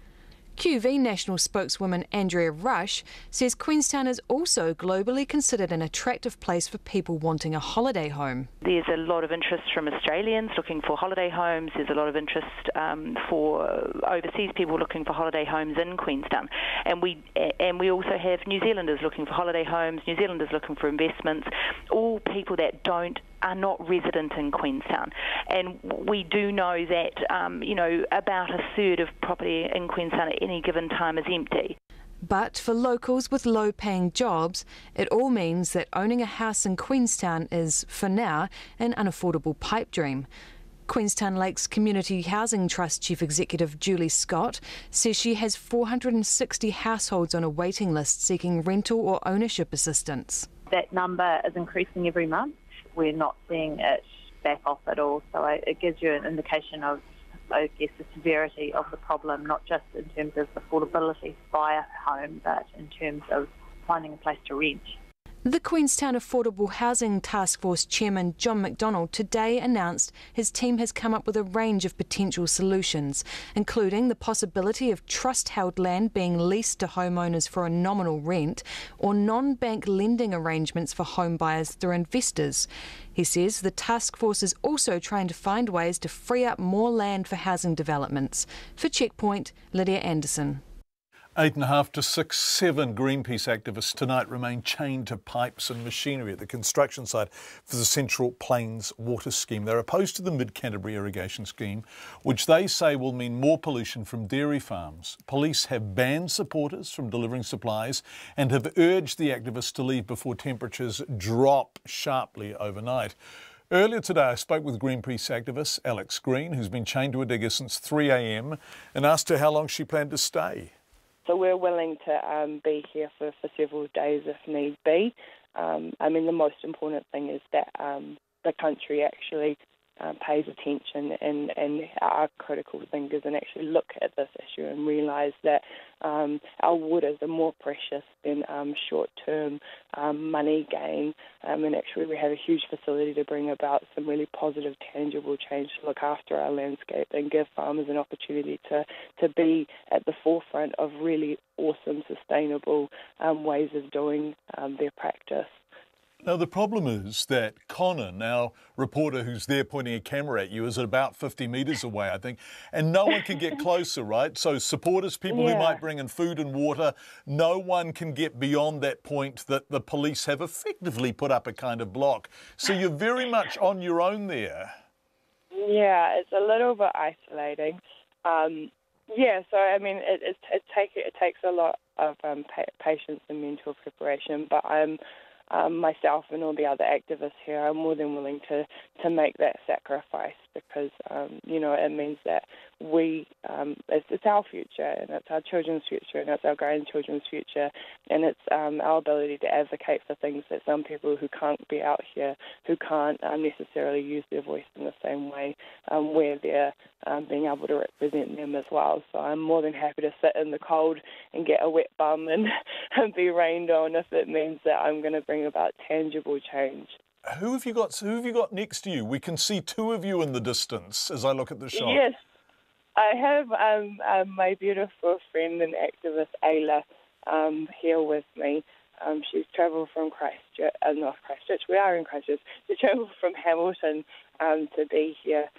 QV National spokeswoman Andrea Rush says Queenstown is also globally considered an attractive place for people wanting a holiday home. There's a lot of interest from Australians looking for holiday homes. There's a lot of interest for overseas people looking for holiday homes in Queenstown. And we also have New Zealanders looking for holiday homes, New Zealanders looking for investments, all people that are not resident in Queenstown. And we do know that, about a third of property in Queenstown at any given time is empty. But for locals with low-paying jobs, it all means that owning a house in Queenstown is, for now, an unaffordable pipe dream. Queenstown Lakes Community Housing Trust Chief Executive Julie Scott says she has 460 households on a waiting list seeking rental or ownership assistance. That number is increasing every month. We're not seeing it back off at all, so it gives you an indication of, I guess, the severity of the problem, not just in terms of affordability to buy a home, but in terms of finding a place to rent. The Queenstown Affordable Housing Task Force Chairman John McDonald today announced his team has come up with a range of potential solutions, including the possibility of trust-held land being leased to homeowners for a nominal rent or non-bank lending arrangements for home buyers through investors. He says the task force is also trying to find ways to free up more land for housing developments. For Checkpoint, Lydia Anderson. 8.5 to 6, 7 Greenpeace activists tonight remain chained to pipes and machinery at the construction site for the Central Plains Water Scheme. They're opposed to the Mid-Canterbury irrigation scheme, which they say will mean more pollution from dairy farms. Police have banned supporters from delivering supplies and have urged the activists to leave before temperatures drop sharply overnight. Earlier today, I spoke with Greenpeace activist Alex Green, who's been chained to a digger since 3 a.m, and asked her how long she planned to stay. So we're willing to be here for several days if need be. The most important thing is that the country actually pays attention and our critical thinkers and actually look at this issue and realise that our waters are more precious than short-term money gain. And actually we have a huge facility to bring about some really positive, tangible change to look after our landscape and give farmers an opportunity to be at the forefront of really awesome, sustainable ways of doing their practice. Now, the problem is that Conan, our reporter who's there pointing a camera at you, is at about 50 metres away, I think, and no one can get closer, right? So supporters, people who might bring in food and water, no one can get beyond that point that the police have effectively put up a kind of block. So you're very much on your own there. Yeah, it's a little bit isolating. It takes a lot of patience and mental preparation, but myself and all the other activists here are more than willing to make that sacrifice because, it means that it's our future, and it's our children's future, and it's our grandchildren's future, and it's our ability to advocate for things that some people who can't be out here, who can't necessarily use their voice in the same way, where they're being able to represent them as well. So I'm more than happy to sit in the cold and get a wet bum and be rained on if it means that I'm going to bring about tangible change. Who have you got next to you? We can see two of you in the distance as I look at the shot. Yes, I have my beautiful friend and activist Ayla here with me. She's travelled from Christchurch. We are in Christchurch. She travelled from Hamilton to be here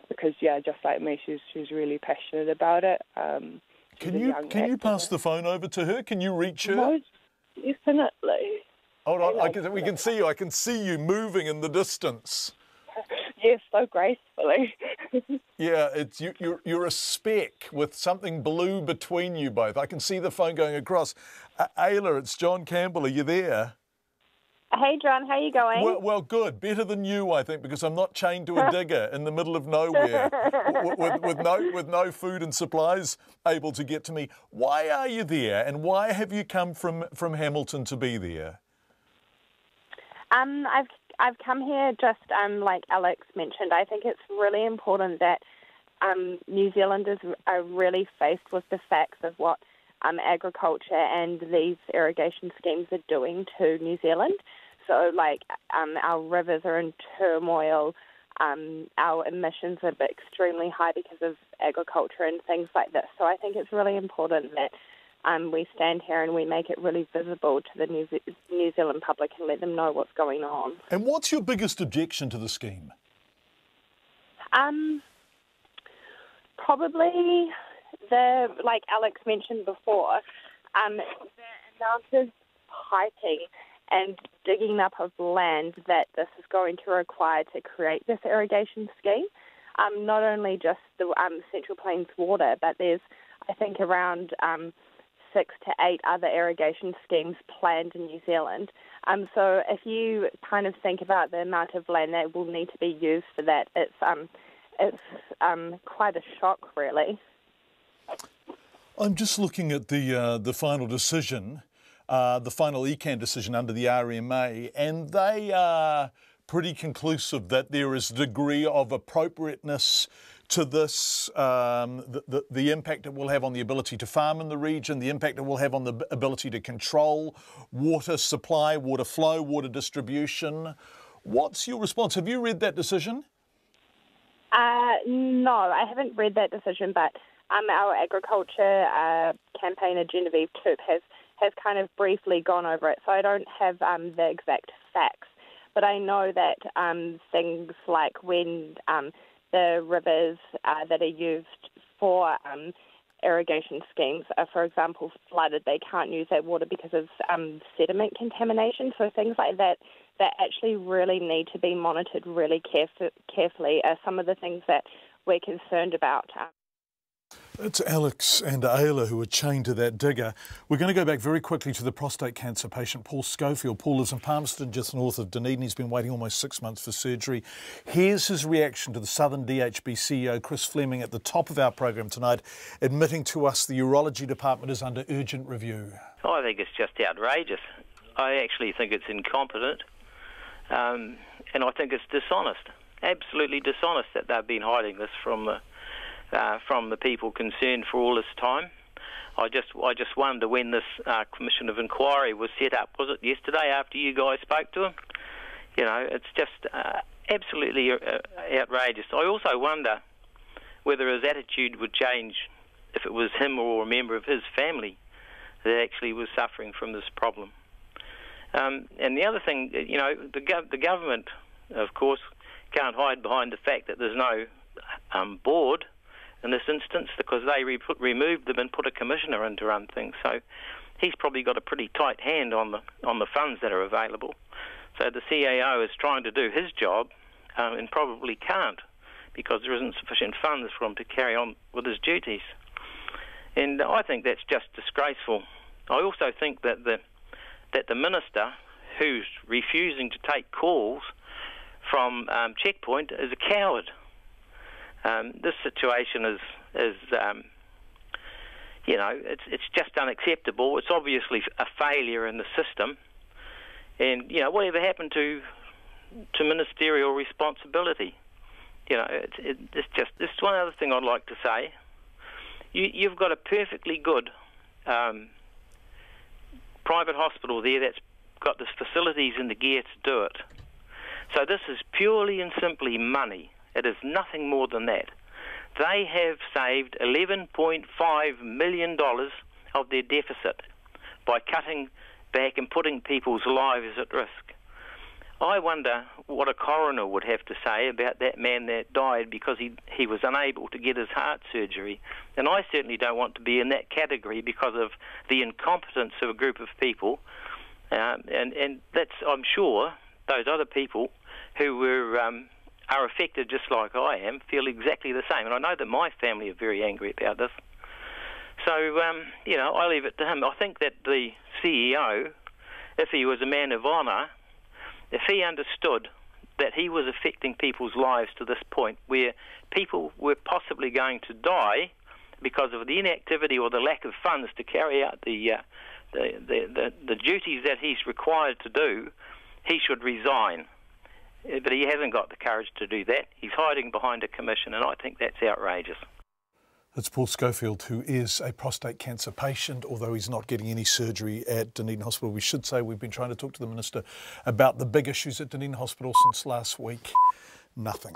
because, just like me, she's really passionate about it. Can you pass the phone over to her? Can you reach her? Most definitely. Hold on, we can see you. I can see you moving in the distance. Yes, so gracefully. Yeah, you're a speck with something blue between you both. I can see the phone going across. Ayla, it's John Campbell. Are you there? Hey, John, how are you going? Well, good. Better than you, I think, because I'm not chained to a digger in the middle of nowhere with no food and supplies able to get to me. Why are you there, and why have you come from Hamilton to be there? I've come here just like Alex mentioned. I think it's really important that New Zealanders are really faced with the facts of what agriculture and these irrigation schemes are doing to New Zealand. So, our rivers are in turmoil. Our emissions are extremely high because of agriculture and things like this. So I think it's really important that we stand here and we make it really visible to the New Zealand public and let them know what's going on. And what's your biggest objection to the scheme? Probably like Alex mentioned before, the amount of piping and digging up of land that this is going to require to create this irrigation scheme. Not only just the Central Plains water, but there's, I think, around 6 to 8 other irrigation schemes planned in New Zealand. So if you kind of think about the amount of land that will need to be used for that, it's quite a shock, really. I'm just looking at the final decision, the final ECAN decision under the RMA, and they are pretty conclusive that there is a degree of appropriateness to this, the impact it will have on the ability to farm in the region, the impact it will have on the ability to control water supply, water flow, water distribution. What's your response? Have you read that decision? No, I haven't read that decision, but our agriculture campaigner Genevieve Toop has kind of briefly gone over it, so I don't have the exact facts. But I know that things like when the rivers that are used for irrigation schemes are, for example, flooded, they can't use that water because of sediment contamination. So things like that actually really need to be monitored really carefully are some of the things that we're concerned about. It's Alex and Ayla who are chained to that digger. We're going to go back very quickly to the prostate cancer patient, Paul Schofield. Paul lives in Palmerston, just north of Dunedin. He's been waiting almost 6 months for surgery. Here's his reaction to the Southern DHB CEO, Chris Fleming, at the top of our program tonight, admitting to us the urology department is under urgent review. I think it's just outrageous. I actually think it's incompetent, and I think it's dishonest, absolutely dishonest that they've been hiding this from the people concerned for all this time. I just wonder when this commission of inquiry was set up. Was it yesterday after you guys spoke to him? You know, it's just absolutely outrageous. I also wonder whether his attitude would change if it was him or a member of his family that actually was suffering from this problem. And the other thing, you know, the government, of course, can't hide behind the fact that there's no board in this instance, because they removed them and put a commissioner in to run things. So he's probably got a pretty tight hand on the funds that are available. So the CAO is trying to do his job and probably can't, because there isn't sufficient funds for him to carry on with his duties. And I think that's just disgraceful. I also think that the minister, who's refusing to take calls from Checkpoint, is a coward. This situation is it's just unacceptable. It's obviously a failure in the system, and whatever happened to ministerial responsibility? It's one other thing I'd like to say. You've got a perfectly good private hospital there that's got the facilities and the gear to do it. So this is purely and simply money. It is nothing more than that. They have saved $11.5 million of their deficit by cutting back and putting people's lives at risk. I wonder what a coroner would have to say about that man that died because he was unable to get his heart surgery. And I certainly don't want to be in that category because of the incompetence of a group of people. And that's, I'm sure, those other people who are affected just like I am feel exactly the same. And I know that my family are very angry about this. So, I leave it to him. I think that the CEO, if he was a man of honour, if he understood that he was affecting people's lives to this point where people were possibly going to die because of the inactivity or the lack of funds to carry out the duties that he's required to do, he should resign. But he hasn't got the courage to do that. He's hiding behind a commission, and I think that's outrageous. That's Paul Schofield, who is a prostate cancer patient, although he's not getting any surgery at Dunedin Hospital. We should say we've been trying to talk to the Minister about the big issues at Dunedin Hospital since last week. Nothing.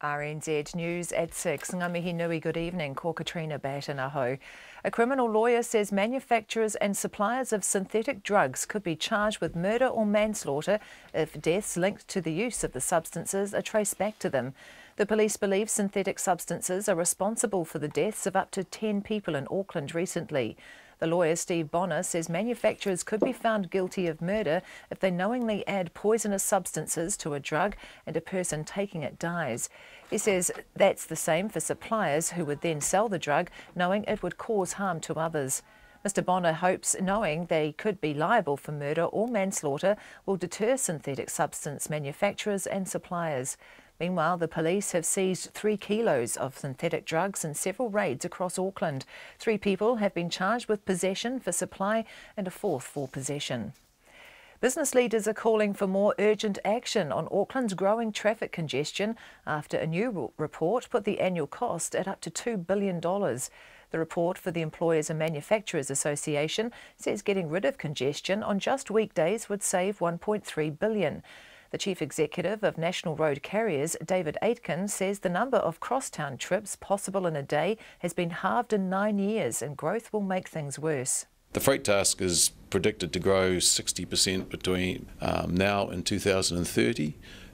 RNZ News at 6. Ngā mihi nui, good evening. Ko Katrina Batanaho. A criminal lawyer says manufacturers and suppliers of synthetic drugs could be charged with murder or manslaughter if deaths linked to the use of the substances are traced back to them. The police believe synthetic substances are responsible for the deaths of up to 10 people in Auckland recently. The lawyer, Steve Bonner, says manufacturers could be found guilty of murder if they knowingly add poisonous substances to a drug and a person taking it dies. He says that's the same for suppliers who would then sell the drug knowing it would cause harm to others. Mr Bonner hopes knowing they could be liable for murder or manslaughter will deter synthetic substance manufacturers and suppliers. Meanwhile, the police have seized 3 kilos of synthetic drugs in several raids across Auckland. 3 people have been charged with possession for supply and a 4th for possession. Business leaders are calling for more urgent action on Auckland's growing traffic congestion after a new report put the annual cost at up to $2 billion. The report for the Employers and Manufacturers Association says getting rid of congestion on just weekdays would save $1.3 billion. The Chief Executive of National Road Carriers, David Aitken, says the number of crosstown trips possible in a day has been halved in 9 years and growth will make things worse. The freight task is predicted to grow 60% between now and 2030.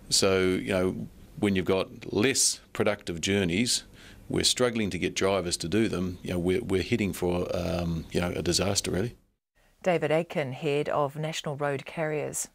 So, when you've got less productive journeys, we're struggling to get drivers to do them. We're heading for, a disaster, really. David Aitken, head of National Road Carriers.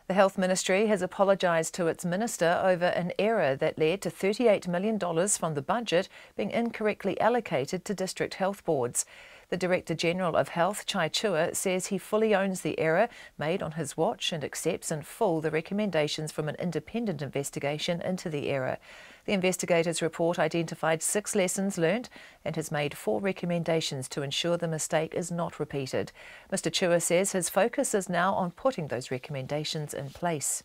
The Health Ministry has apologised to its minister over an error that led to $38 million from the budget being incorrectly allocated to district health boards. The Director General of Health, Chai Chua, says he fully owns the error made on his watch and accepts in full the recommendations from an independent investigation into the error. The investigators' report identified 6 lessons learnt and has made 4 recommendations to ensure the mistake is not repeated. Mr Chua says his focus is now on putting those recommendations in place.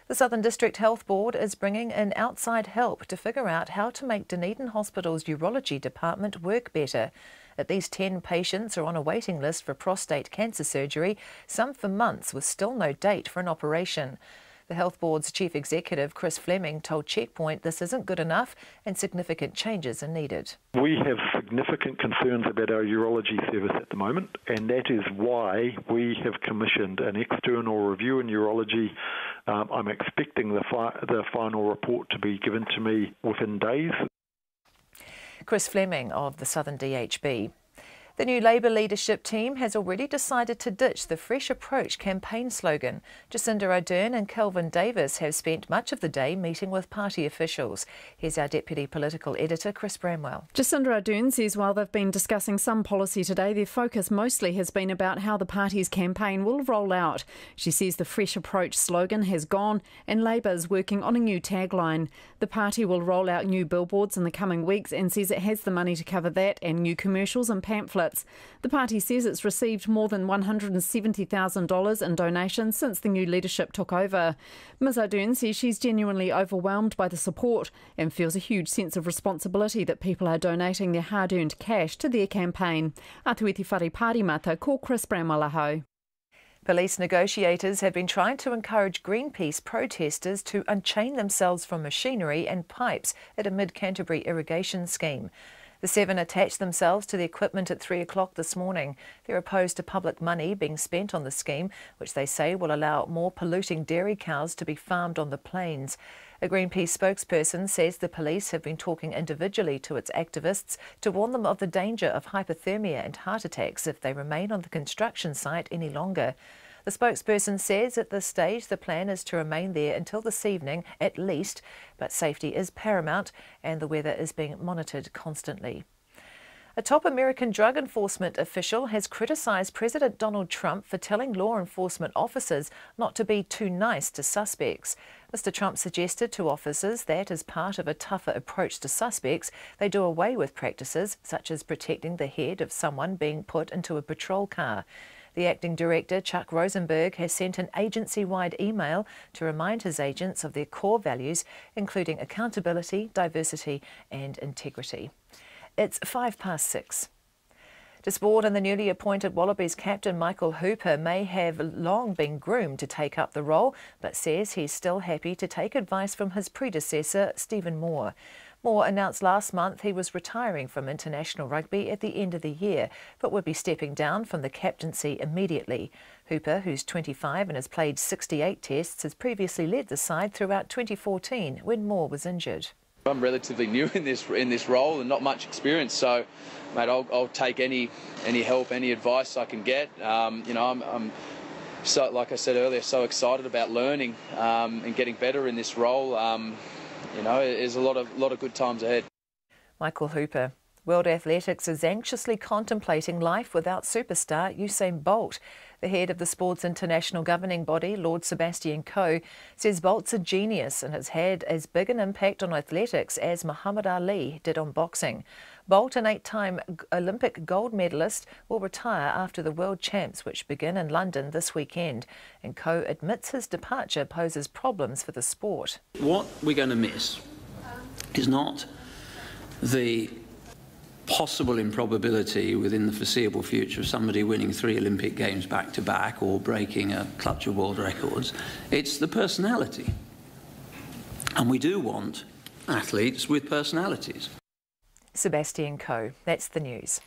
The Southern District Health Board is bringing in outside help to figure out how to make Dunedin Hospital's urology department work better. At least 10 patients are on a waiting list for prostate cancer surgery, some for months with still no date for an operation. The Health Board's Chief Executive, Chris Fleming, told Checkpoint this isn't good enough and significant changes are needed. We have significant concerns about our urology service at the moment, and that is why we have commissioned an external review in urology. I'm expecting the final report to be given to me within days. Chris Fleming of the Southern DHB. The new Labour leadership team has already decided to ditch the Fresh Approach campaign slogan. Jacinda Ardern and Kelvin Davis have spent much of the day meeting with party officials. Here's our Deputy Political Editor, Chris Bramwell. Jacinda Ardern says while they've been discussing some policy today, their focus mostly has been about how the party's campaign will roll out. She says the Fresh Approach slogan has gone and Labour is working on a new tagline. The party will roll out new billboards in the coming weeks and says it has the money to cover that and new commercials and pamphlets. The party says it's received more than $170,000 in donations since the new leadership took over. Ms Ardern says she's genuinely overwhelmed by the support and feels a huge sense of responsibility that people are donating their hard-earned cash to their campaign. Atuiti whare Pārimata, ko Chris Bramwell aho. Police negotiators have been trying to encourage Greenpeace protesters to unchain themselves from machinery and pipes at a mid-Canterbury irrigation scheme. The 7 attached themselves to the equipment at 3 o'clock this morning. They're opposed to public money being spent on the scheme, which they say will allow more polluting dairy cows to be farmed on the plains. A Greenpeace spokesperson says the police have been talking individually to its activists to warn them of the danger of hypothermia and heart attacks if they remain on the construction site any longer. The spokesperson says at this stage the plan is to remain there until this evening at least, but safety is paramount and the weather is being monitored constantly. A top American drug enforcement official has criticised President Donald Trump for telling law enforcement officers not to be too nice to suspects. Mr. Trump suggested to officers that as part of a tougher approach to suspects, they do away with practices such as protecting the head of someone being put into a patrol car. The acting director, Chuck Rosenberg, has sent an agency-wide email to remind his agents of their core values, including accountability, diversity and integrity. It's 6:05. To sport, and the newly appointed Wallabies captain Michael Hooper may have long been groomed to take up the role, but says he's still happy to take advice from his predecessor, Stephen Moore. Moore announced last month he was retiring from international rugby at the end of the year, but would be stepping down from the captaincy immediately. Hooper, who's 25 and has played 68 tests, has previously led the side throughout 2014 when Moore was injured. I'm relatively new in this role and not much experience, so mate, I'll take any help, any advice I can get. I'm so, like I said earlier, so excited about learning and getting better in this role. There's a lot of good times ahead. Michael Hooper. World Athletics is anxiously contemplating life without superstar Usain Bolt. The head of the sport's international governing body, Lord Sebastian Coe, says Bolt's a genius and has had as big an impact on athletics as Muhammad Ali did on boxing. Bolt, an 8-time Olympic gold medalist, will retire after the World Champs, which begin in London this weekend. And Coe admits his departure poses problems for the sport. What we're going to miss is not the possible improbability within the foreseeable future of somebody winning 3 Olympic Games back-to-back or breaking a clutch of world records. It's the personality. And we do want athletes with personalities. Sebastian Coe. That's the news.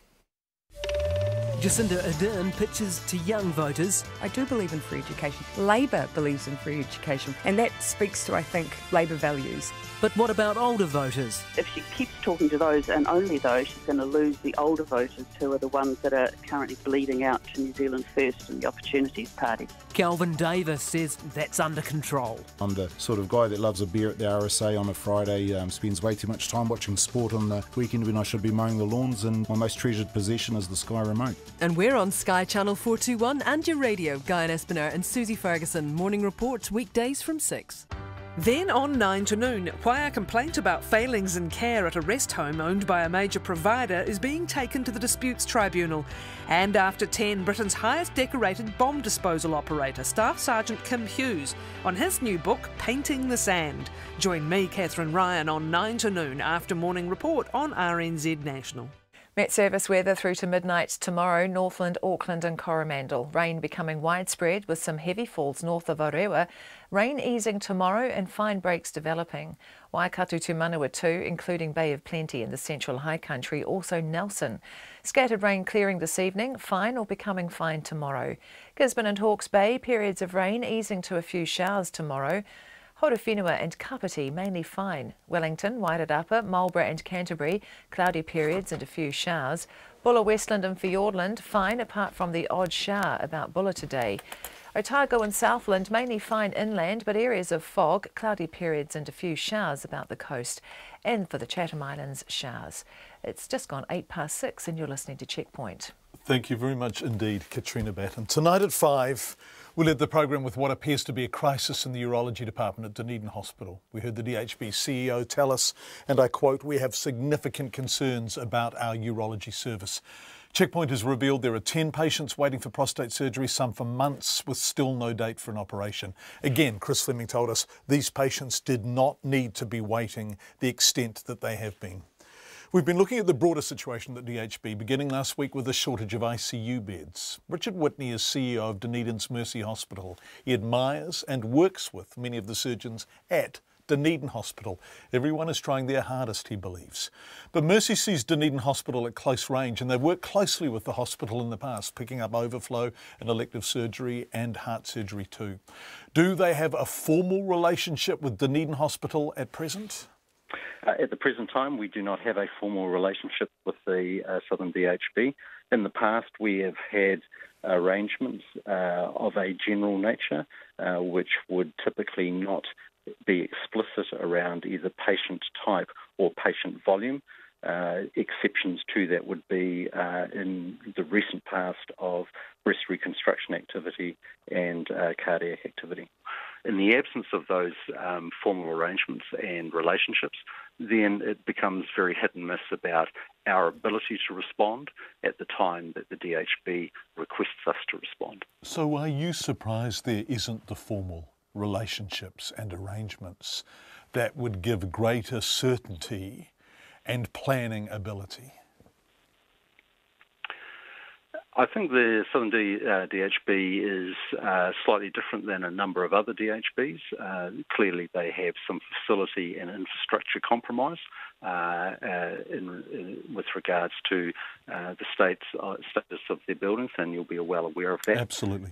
Jacinda Ardern pitches to young voters. I do believe in free education. Labour believes in free education, and that speaks to, I think, Labour values. But what about older voters? If she keeps talking to those and only those, she's going to lose the older voters who are the ones that are currently bleeding out to New Zealand First and the Opportunities Party. Kelvin Davis says that's under control. I'm the sort of guy that loves a beer at the RSA on a Friday, spends way too much time watching sport on the weekend when I should be mowing the lawns, and my most treasured possession is the Sky remote. And we're on Sky Channel 421 and your radio. Guy Espiner and Susie Ferguson. Morning reports weekdays from 6. Then on 9 to noon, why a complaint about failings in care at a rest home owned by a major provider is being taken to the Disputes Tribunal. And after 10, Britain's highest decorated bomb disposal operator, Staff Sergeant Kim Hughes, on his new book, Painting the Sand. Join me, Catherine Ryan, on 9 to noon after Morning Report on RNZ National. Met Service weather through to midnight tomorrow, Northland, Auckland and Coromandel. Rain becoming widespread with some heavy falls north of Orewa. Rain easing tomorrow and fine breaks developing. Waikato to Manawatu, including Bay of Plenty in the central high country, also Nelson. Scattered rain clearing this evening, fine or becoming fine tomorrow. Gisborne and Hawke's Bay, periods of rain easing to a few showers tomorrow. Horowhenua and Kapiti mainly fine. Wellington, Wairatapa, Marlborough and Canterbury, cloudy periods and a few showers. Bulla, Westland and Fiordland fine apart from the odd shower about Bulla today. Otago and Southland mainly fine inland, but areas of fog, cloudy periods and a few showers about the coast. And for the Chatham Islands, showers. It's just gone 6:08 and you're listening to Checkpoint. Thank you very much indeed, Katrina Batten. Tonight at 5, we'll end the programme with what appears to be a crisis in the urology department at Dunedin Hospital. We heard the DHB CEO tell us, and I quote, "We have significant concerns about our urology service." Checkpoint has revealed there are 10 patients waiting for prostate surgery, some for months, with still no date for an operation. Again, Chris Fleming told us these patients did not need to be waiting the extent that they have been. We've been looking at the broader situation at DHB, beginning last week with a shortage of ICU beds. Richard Whitney is CEO of Dunedin's Mercy Hospital. He admires and works with many of the surgeons at Dunedin Hospital. Everyone is trying their hardest, he believes. But Mercy sees Dunedin Hospital at close range, and they've worked closely with the hospital in the past, picking up overflow and elective surgery and heart surgery too. Do they have a formal relationship with Dunedin Hospital at present? At the present time, we do not have a formal relationship with the Southern DHB. In the past, we have had arrangements of a general nature, which would typically not be explicit around either patient type or patient volume. Exceptions to that would be in the recent past of breast reconstruction activity and cardiac activity. In the absence of those formal arrangements and relationships, then it becomes very hit and miss about our ability to respond at the time that the DHB requests us to respond. So are you surprised there isn't the formal relationships and arrangements that would give greater certainty and planning ability? I think the Southern DHB is slightly different than a number of other DHBs. Clearly, they have some facility and infrastructure compromise with regards to the status of their buildings, and you'll be well aware of that. Absolutely.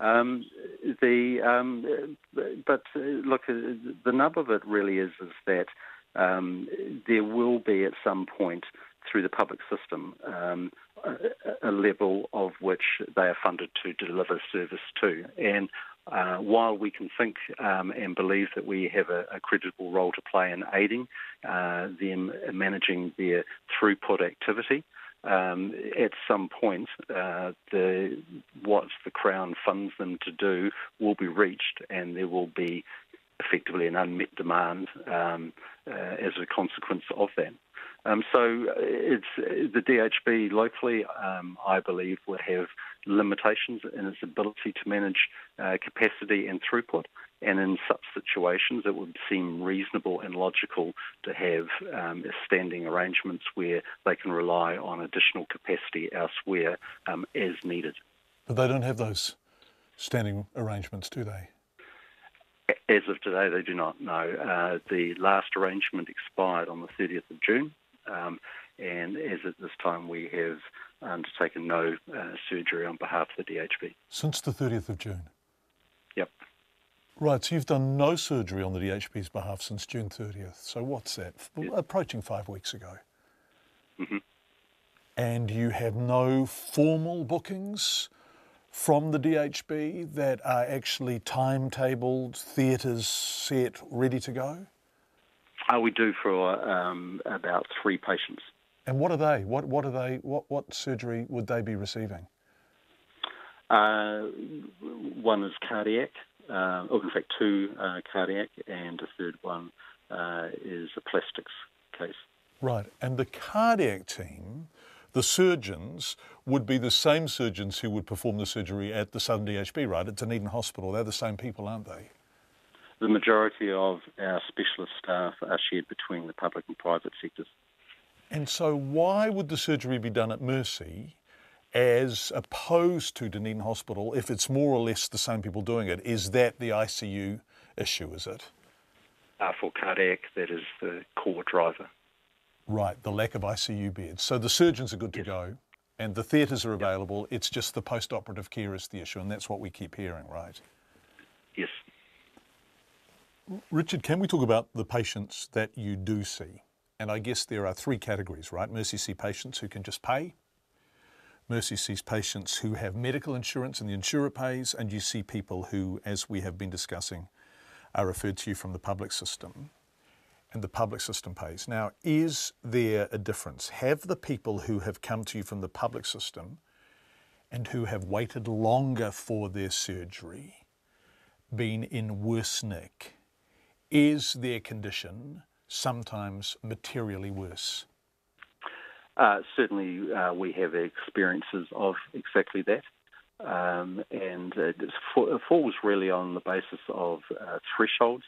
But look, the nub of it really is that there will be at some point through the public system a level of which they are funded to deliver service to. And while we can think and believe that we have a credible role to play in aiding them managing their throughput activity, at some point what the Crown funds them to do will be reached, and there will be effectively an unmet demand as a consequence of that. So it's the DHB locally, I believe, would have limitations in its ability to manage capacity and throughput. And in such situations, it would seem reasonable and logical to have standing arrangements where they can rely on additional capacity elsewhere as needed. But they don't have those standing arrangements, do they? As of today, they do not, no. The last arrangement expired on the 30th of June. And as at this time, we have undertaken no surgery on behalf of the DHB. Since the 30th of June? Yep. Right, so you've done no surgery on the DHB's behalf since June 30th. So what's that? Approaching 5 weeks ago. Mm-hmm. And you have no formal bookings from the DHB that are actually timetabled, theatres set, ready to go? We do for about 3 patients. And what are they? What surgery would they be receiving? One is cardiac, or in fact 2 cardiac, and a third one is a plastics case. Right, and the cardiac team, the surgeons, would be the same surgeons who would perform the surgery at the Southern DHB, right? At Dunedin Hospital. They're the same people, aren't they? The majority of our specialist staff are shared between the public and private sectors. And so why would the surgery be done at Mercy as opposed to Dunedin Hospital if it's more or less the same people doing it? Is that the ICU issue, is it? For cardiac, that is the core driver. Right, the lack of ICU beds. So the surgeons are good to go and the theatres are available. It's just the post-operative care is the issue, and that's what we keep hearing, right? Yes. Richard, can we talk about the patients that you do see? And I guess there are 3 categories, right? Mercy see patients who can just pay. Mercy sees patients who have medical insurance and the insurer pays, and you see people who, as we have been discussing, are referred to you from the public system, and the public system pays. Now, is there a difference? Have the people who have come to you from the public system and who have waited longer for their surgery been in worse nick? Is their condition sometimes materially worse? Certainly, we have experiences of exactly that. And it falls really on the basis of thresholds.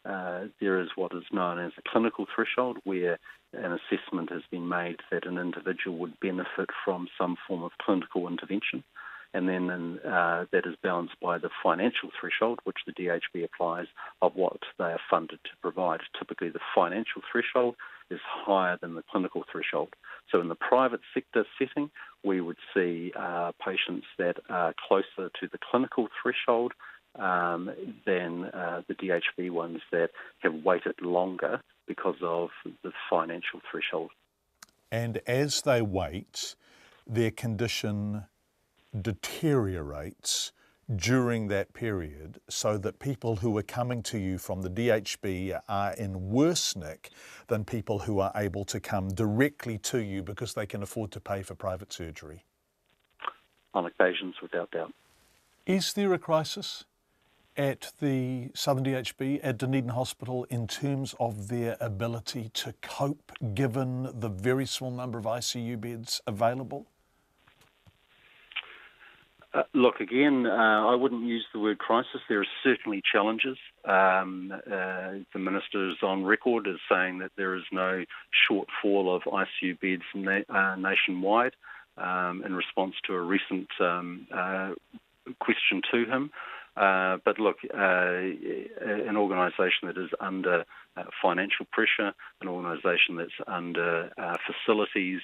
There is what is known as a clinical threshold, where an assessment has been made that an individual would benefit from some form of clinical intervention. And then that is balanced by the financial threshold, which the DHB applies, of what they are funded to provide. Typically, the financial threshold is higher than the clinical threshold. So in the private sector setting, we would see patients that are closer to the clinical threshold than the DHB ones that have waited longer because of the financial threshold. And as they wait, their condition deteriorates during that period, so that people who are coming to you from the DHB are in worse nick than people who are able to come directly to you because they can afford to pay for private surgery? On occasions, without doubt. Is there a crisis at the Southern DHB, at Dunedin Hospital, in terms of their ability to cope, given the very small number of ICU beds available? Look, again, I wouldn't use the word crisis. There are certainly challenges. The Minister is on record as saying that there is no shortfall of ICU beds nationwide in response to a recent question to him. But look, an organisation that is under financial pressure, an organisation that's under facilities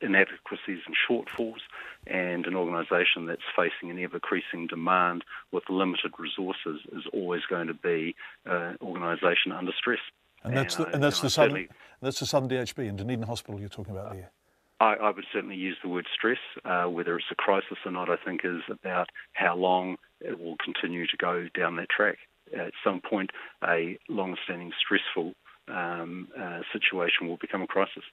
inadequacies and shortfalls, and an organisation that's facing an ever-increasing demand with limited resources is always going to be an organisation under stress. And that's the Southern DHB and Dunedin Hospital you're talking about there. I would certainly use the word stress. Whether it's a crisis or not, I think, is about how long it will continue to go down that track. At some point, a long-standing stressful situation will become a crisis.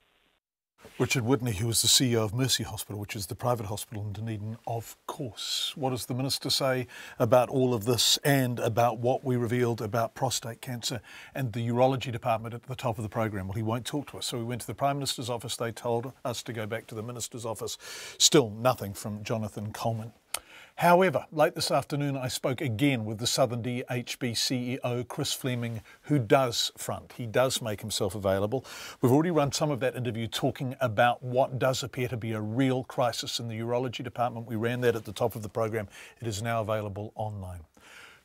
Richard Whitney, who is the CEO of Mercy Hospital, which is the private hospital in Dunedin, of course. What does the Minister say about all of this and about what we revealed about prostate cancer and the urology department at the top of the program? Well, he won't talk to us. So we went to the Prime Minister's office. They told us to go back to the Minister's office. Still nothing from Jonathan Coleman. However, late this afternoon, I spoke again with the Southern DHB CEO, Chris Fleming, who does front. He does make himself available. We've already run some of that interview talking about what does appear to be a real crisis in the urology department. We ran that at the top of the program. It is now available online.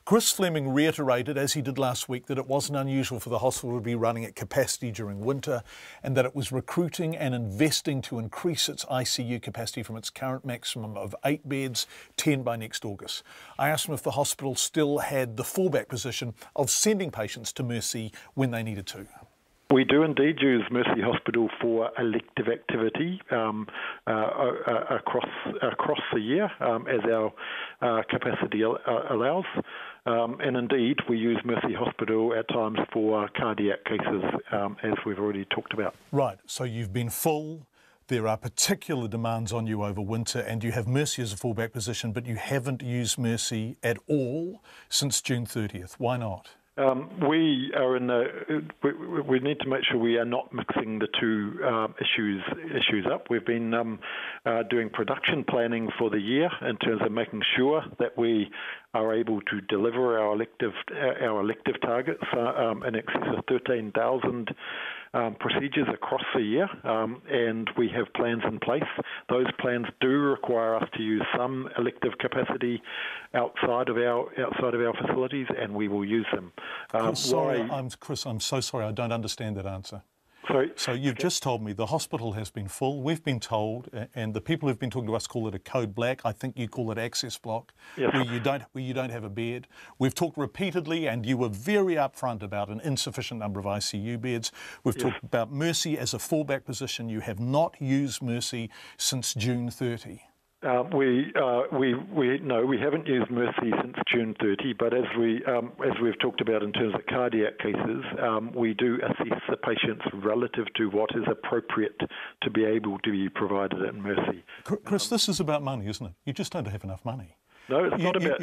Chris Fleming reiterated, as he did last week, that it wasn't unusual for the hospital to be running at capacity during winter and that it was recruiting and investing to increase its ICU capacity from its current maximum of 8 beds, 10 by next August. I asked him if the hospital still had the fallback position of sending patients to Mercy when they needed to. We do indeed use Mercy Hospital for elective activity across the year as our capacity allows. And indeed, we use Mercy Hospital at times for cardiac cases, as we've already talked about. Right, so you've been full. There are particular demands on you over winter, and you have Mercy as a fallback position, but you haven't used Mercy at all since June 30th. Why not? We need to make sure we are not mixing the two issues up. We've been doing production planning for the year in terms of making sure that we are able to deliver our elective targets in excess of 13,000 procedures across the year, and we have plans in place. Those plans do require us to use some elective capacity outside of our facilities, and we will use them. Chris, I'm so sorry. I don't understand that answer. Sorry? So you've just told me the hospital has been full. We've been told, and the people who've been talking to us call it a code black. I think you call it access block, yes. where you don't have a bed. We've talked repeatedly, and you were very upfront about an insufficient number of ICU beds. We've talked about Mercy as a fallback position. You have not used Mercy since June 30. We haven't used Mercy since June 30, but as we've talked about in terms of cardiac cases, we do assess the patients relative to what is appropriate to be able to be provided at Mercy. Chris, this is about money, isn't it? You just don't have enough money. No, it's not about...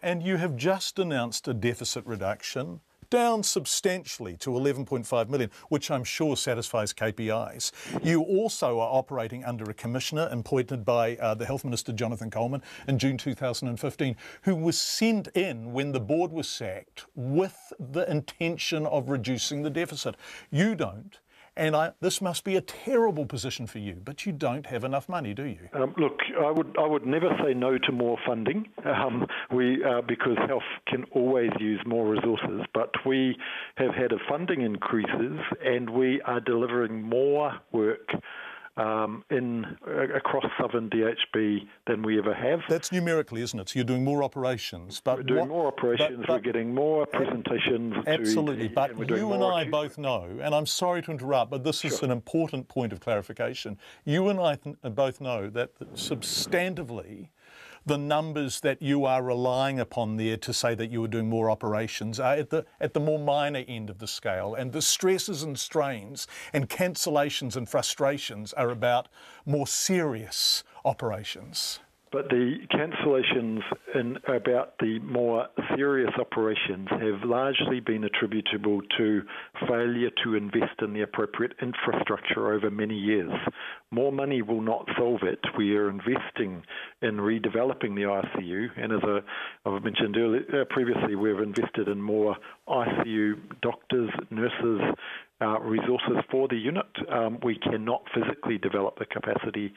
And you have just announced a deficit reduction down substantially to 11.5 million, which I'm sure satisfies KPIs. You also are operating under a commissioner appointed by the Health Minister, Jonathan Coleman, in June 2015, who was sent in when the board was sacked with the intention of reducing the deficit. You don't. And this must be a terrible position for you, but you don't have enough money, do you? Look, I would never say no to more funding, because health can always use more resources. But we have had funding increases, and we are delivering more work across Southern DHB than we ever have. That's numerically, isn't it? So you're doing more operations. But we're doing more operations, we're getting more presentations. Absolutely, but you and I both know, and I'm sorry to interrupt, but this is an important point of clarification. You and I both know that substantively, the numbers that you are relying upon there to say that you are doing more operations are at the more minor end of the scale, and the stresses and strains and cancellations and frustrations are about more serious operations. But the cancellations about the more serious operations have largely been attributable to failure to invest in the appropriate infrastructure over many years. More money will not solve it. We are investing in redeveloping the ICU, and as I've mentioned earlier, previously, we've invested in more ICU doctors, nurses, resources for the unit. We cannot physically develop the capacity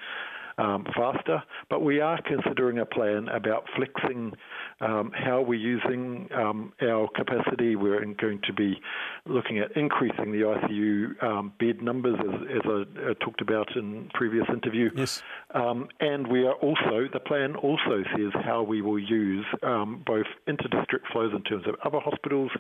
faster, but we are considering a plan about flexing how we're using our capacity. We're going to be looking at increasing the ICU bed numbers, as I talked about in previous interview. Yes. And we are also, the plan also says how we will use both inter-district flows in terms of other hospitals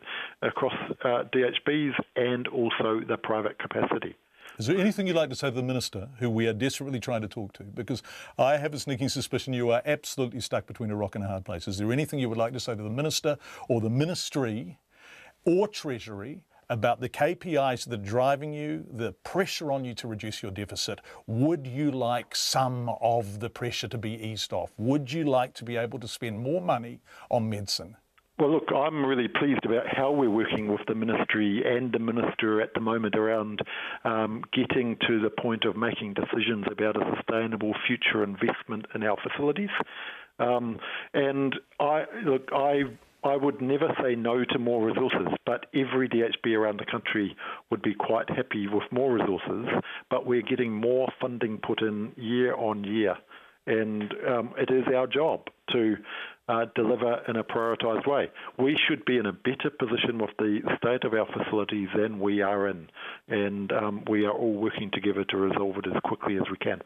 across DHBs and also the private capacity. Is there anything you'd like to say to the Minister, who we are desperately trying to talk to? Because I have a sneaking suspicion you are absolutely stuck between a rock and a hard place. Is there anything you would like to say to the Minister or the Ministry or Treasury about the KPIs that are driving you, the pressure on you to reduce your deficit? Would you like some of the pressure to be eased off? Would you like to be able to spend more money on medicine? Well, look, I'm really pleased about how we're working with the Ministry and the Minister at the moment around getting to the point of making decisions about a sustainable future investment in our facilities. And I would never say no to more resources, but every DHB around the country would be quite happy with more resources, but we're getting more funding put in year on year. And it is our job to deliver in a prioritised way. We should be in a better position with the state of our facilities than we are in, and we are all working together to resolve it as quickly as we can.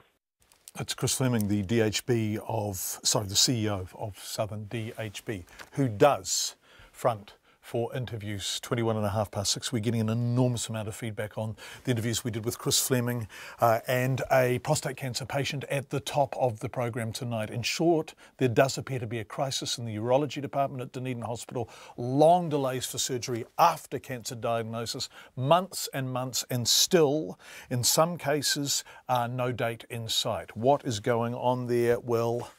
It's Chris Fleming, the the CEO of Southern DHB, who does front for interviews 6:21. We're getting an enormous amount of feedback on the interviews we did with Chris Fleming and a prostate cancer patient at the top of the program tonight. In short, there does appear to be a crisis in the urology department at Dunedin Hospital, long delays for surgery after cancer diagnosis, months and months, and still, in some cases, no date in sight. What is going on there? Well,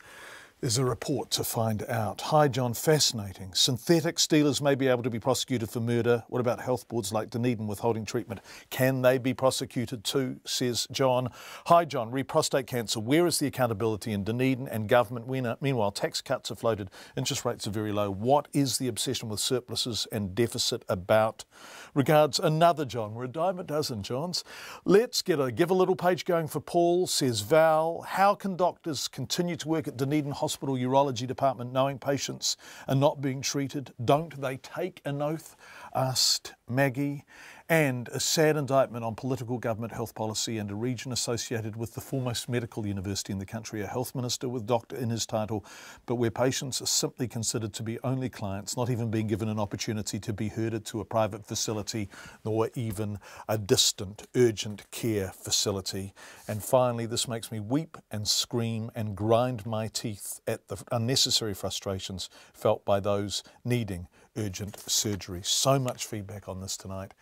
there's a report to find out. Hi, John. Fascinating. Synthetic stealers may be able to be prosecuted for murder. What about health boards like Dunedin withholding treatment? Can they be prosecuted too, says John. Hi, John. Re prostate cancer. Where is the accountability in Dunedin and government? Meanwhile, tax cuts are floated. Interest rates are very low. What is the obsession with surpluses and deficit about? Regards, another John. We're a dime a dozen Johns. Let's give a little page going for Paul, says Val. How can doctors continue to work at Dunedin Hospital urology department knowing patients are not being treated? Don't they take an oath? Asked Maggie. And a sad indictment on political government health policy and a region associated with the foremost medical university in the country, a health minister with doctor in his title, but where patients are simply considered to be only clients, not even being given an opportunity to be herded to a private facility, nor even a distant urgent care facility. And finally, this makes me weep and scream and grind my teeth at the unnecessary frustrations felt by those needing urgent surgery. So much feedback on this tonight.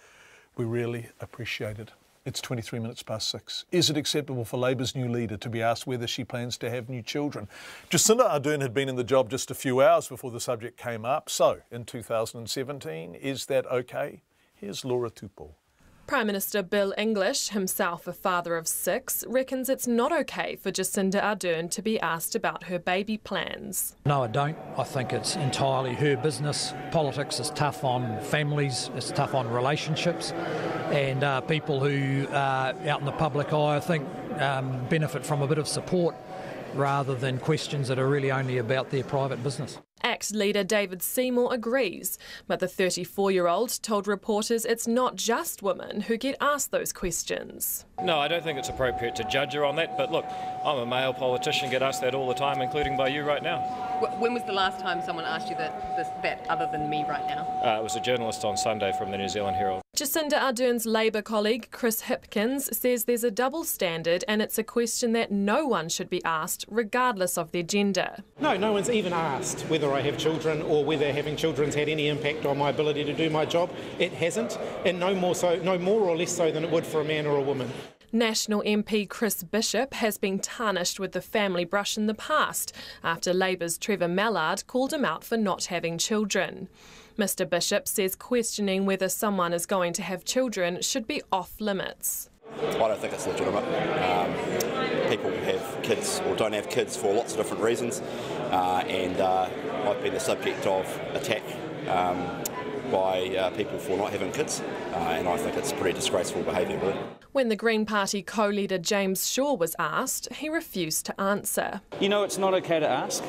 We really appreciate it. It's 23 minutes past 6. Is it acceptable for Labour's new leader to be asked whether she plans to have new children? Jacinda Ardern had been in the job just a few hours before the subject came up. So, in 2017, is that okay? Here's Laura Tupou. Prime Minister Bill English, himself a father of 6, reckons it's not okay for Jacinda Ardern to be asked about her baby plans. No, I don't. I think it's entirely her business. Politics is tough on families, it's tough on relationships, and people who are out in the public eye, I think, benefit from a bit of support rather than questions that are really only about their private business. ACT leader David Seymour agrees, but the 34-year-old told reporters it's not just women who get asked those questions. No, I don't think it's appropriate to judge her on that, but look, I'm a male politician, get asked that all the time, including by you right now. When was the last time someone asked you that other than me right now? It was a journalist on Sunday from the New Zealand Herald. Jacinda Ardern's Labour colleague Chris Hipkins says there's a double standard and it's a question that no one should be asked regardless of their gender. No one's even asked whether I have children or whether having children's had any impact on my ability to do my job. It hasn't, and no more or less so than it would for a man or a woman. National MP Chris Bishop has been tarnished with the family brush in the past after Labour's Trevor Mallard called him out for not having children. Mr Bishop says questioning whether someone is going to have children should be off limits. I don't think it's legitimate. People have kids or don't have kids for lots of different reasons, and I've been the subject of attack by people for not having kids, and I think it's pretty disgraceful behaviour, really. When the Green Party co-leader James Shaw was asked, he refused to answer. You know it's not okay to ask,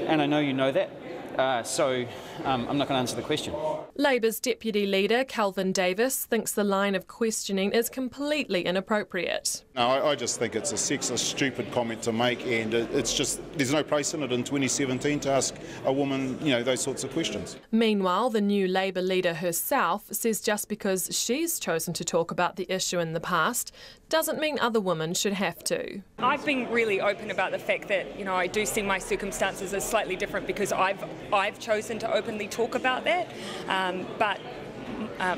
and I know you know that, so I'm not going to answer the question. Labour's deputy leader Calvin Davis thinks the line of questioning is completely inappropriate. No, I just think it's a sexist, stupid comment to make, and it's just, there's no place in it in 2017 to ask a woman, those sorts of questions. Meanwhile, the new Labour leader herself says just because she's chosen to talk about the issue in the past doesn't mean other women should have to. I've been really open about the fact that, I do see my circumstances as slightly different because I've chosen to openly talk about that. But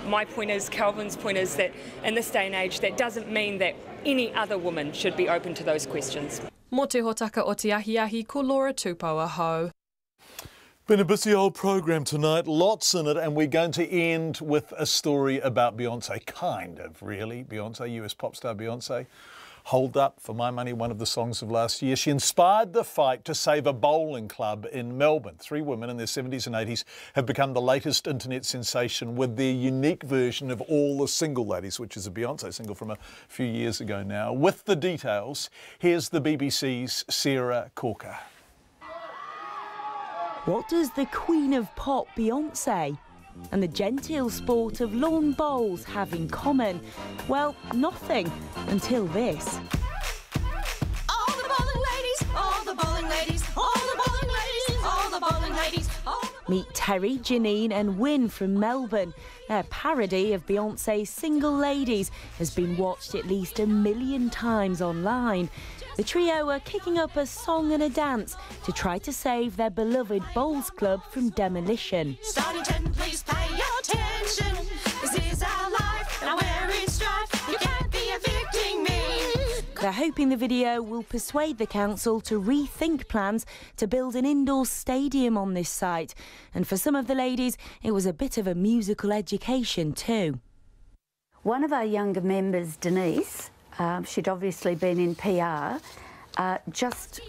my point is, Calvin's point is that in this day and age, that doesn't mean that any other woman should be open to those questions. Mō te hotaka o te ahiahi, ko Laura Tupou aho. Been a busy old programme tonight, lots in it, and we're going to end with a story about Beyonce, kind of, really. Beyonce, US pop star Beyonce. Hold Up, for my money, one of the songs of last year. She inspired the fight to save a bowling club in Melbourne. 3 women in their 70s and 80s have become the latest internet sensation with their unique version of All the Single Ladies, which is a Beyonce single from a few years ago now. With the details, here's the BBC's Sarah Corker. What does the Queen of Pop, Beyonce, and the genteel sport of lawn bowls have in common? Well, nothing until this. All the bowling ladies, all the bowling ladies, all the bowling ladies, all the bowling ladies. Meet Terry, Janine and Wynne from Melbourne. Their parody of Beyonce's Single Ladies has been watched at least 1 million times online. The trio are kicking up a song and a dance to try to save their beloved bowls club from demolition. Starting 10, please pay attention. This is our life, now we're in strife. You can't be evicting me. They're hoping the video will persuade the council to rethink plans to build an indoor stadium on this site. And for some of the ladies, it was a bit of a musical education too. One of our younger members, Denise, she'd obviously been in PR, just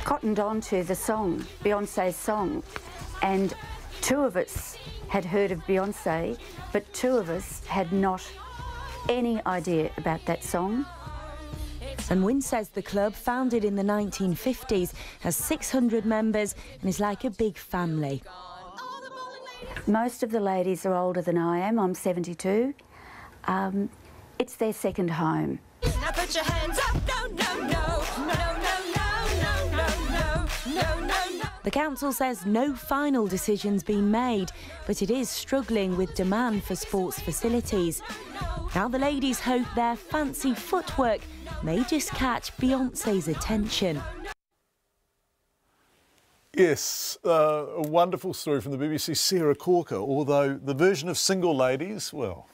cottoned on to the song, Beyonce's song, and 2 of us had heard of Beyonce, but 2 of us had not any idea about that song. And Wynne says the club, founded in the 1950s, has 600 members and is like a big family. Most of the ladies are older than I am. I'm 72. it's their second home. Now put your hands up, no, no, no, no, no, no, no, no, no, no, no. The council says no final decision's been made, but it is struggling with demand for sports facilities. Now the ladies hope their fancy footwork may just catch Beyoncé's attention. Yes, a wonderful story from the BBC, Sarah Corker, although the version of Single Ladies, well,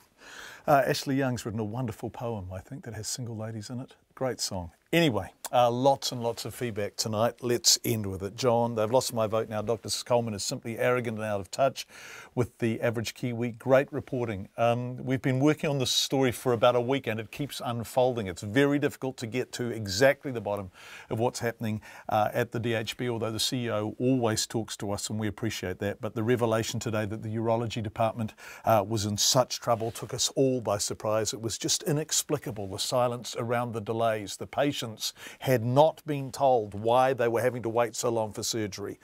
Ashley Young's written a wonderful poem, I think, that has single ladies in it. Great song. Anyway, lots and lots of feedback tonight. Let's end with it. John, they've lost my vote now. Dr. Coleman is simply arrogant and out of touch with the average Kiwi. Great reporting. We've been working on this story for about a week and it keeps unfolding. It's very difficult to get to exactly the bottom of what's happening at the DHB, although the CEO always talks to us and we appreciate that. But the revelation today that the urology department was in such trouble took us all by surprise. It was just inexplicable, the silence around the delays. The patients had not been told why they were having to wait so long for surgery.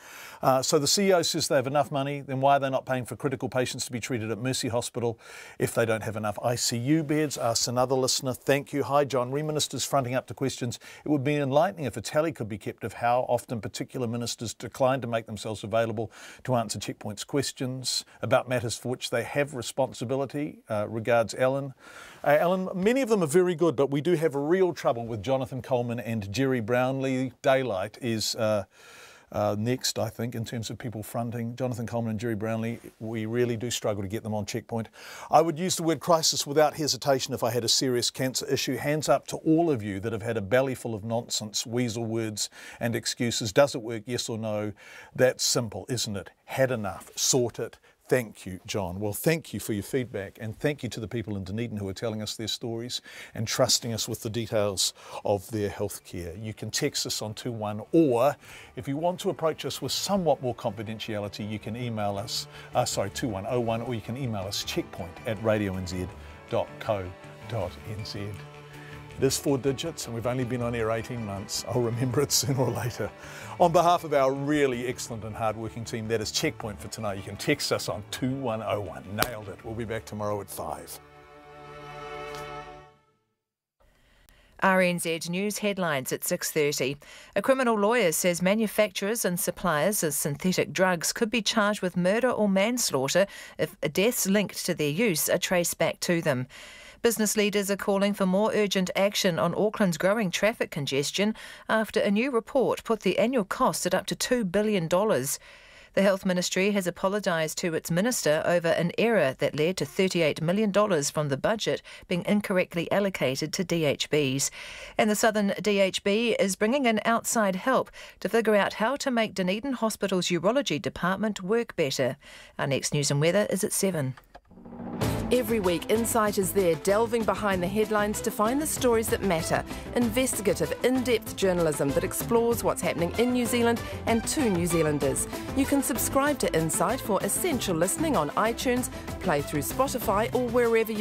So the CEO says they have enough money, then why are they not paying for critical patients to be treated at Mercy Hospital if they don't have enough ICU beds? Asks another listener. Thank you. Hi, John. Ministers fronting up to questions. It would be enlightening if a tally could be kept of how often particular ministers decline to make themselves available to answer Checkpoint's questions about matters for which they have responsibility. Regards, Alan. Alan, many of them are very good, but we do have real trouble with Jonathan Coleman and Jerry Brownlee. Daylight is next, I think, in terms of people fronting. Jonathan Coleman and Jerry Brownlee, we really do struggle to get them on Checkpoint. I would use the word crisis without hesitation if I had a serious cancer issue. Hands up to all of you that have had a belly full of nonsense, weasel words and excuses. Does it work, yes or no? That's simple, isn't it? Had enough. Sort it. Thank you, John. Well, thank you for your feedback and thank you to the people in Dunedin who are telling us their stories and trusting us with the details of their health care. You can text us on 21 or if you want to approach us with somewhat more confidentiality, you can email us, 2101, or you can email us checkpoint@radionz.co.nz. It is 4 digits and we've only been on air 18 months. I'll remember it sooner or later. On behalf of our really excellent and hard-working team, that is Checkpoint for tonight. You can text us on 2101. Nailed it. We'll be back tomorrow at 5. RNZ News headlines at 6:30. A criminal lawyer says manufacturers and suppliers of synthetic drugs could be charged with murder or manslaughter if deaths linked to their use are traced back to them. Business leaders are calling for more urgent action on Auckland's growing traffic congestion after a new report put the annual cost at up to $2 billion. The Health Ministry has apologised to its minister over an error that led to $38 million from the budget being incorrectly allocated to DHBs. And the Southern DHB is bringing in outside help to figure out how to make Dunedin Hospital's urology department work better. Our next news and weather is at 7. Every week, Insight is there delving behind the headlines to find the stories that matter. Investigative, in-depth journalism that explores what's happening in New Zealand and to New Zealanders. You can subscribe to Insight for essential listening on iTunes, play through Spotify or wherever you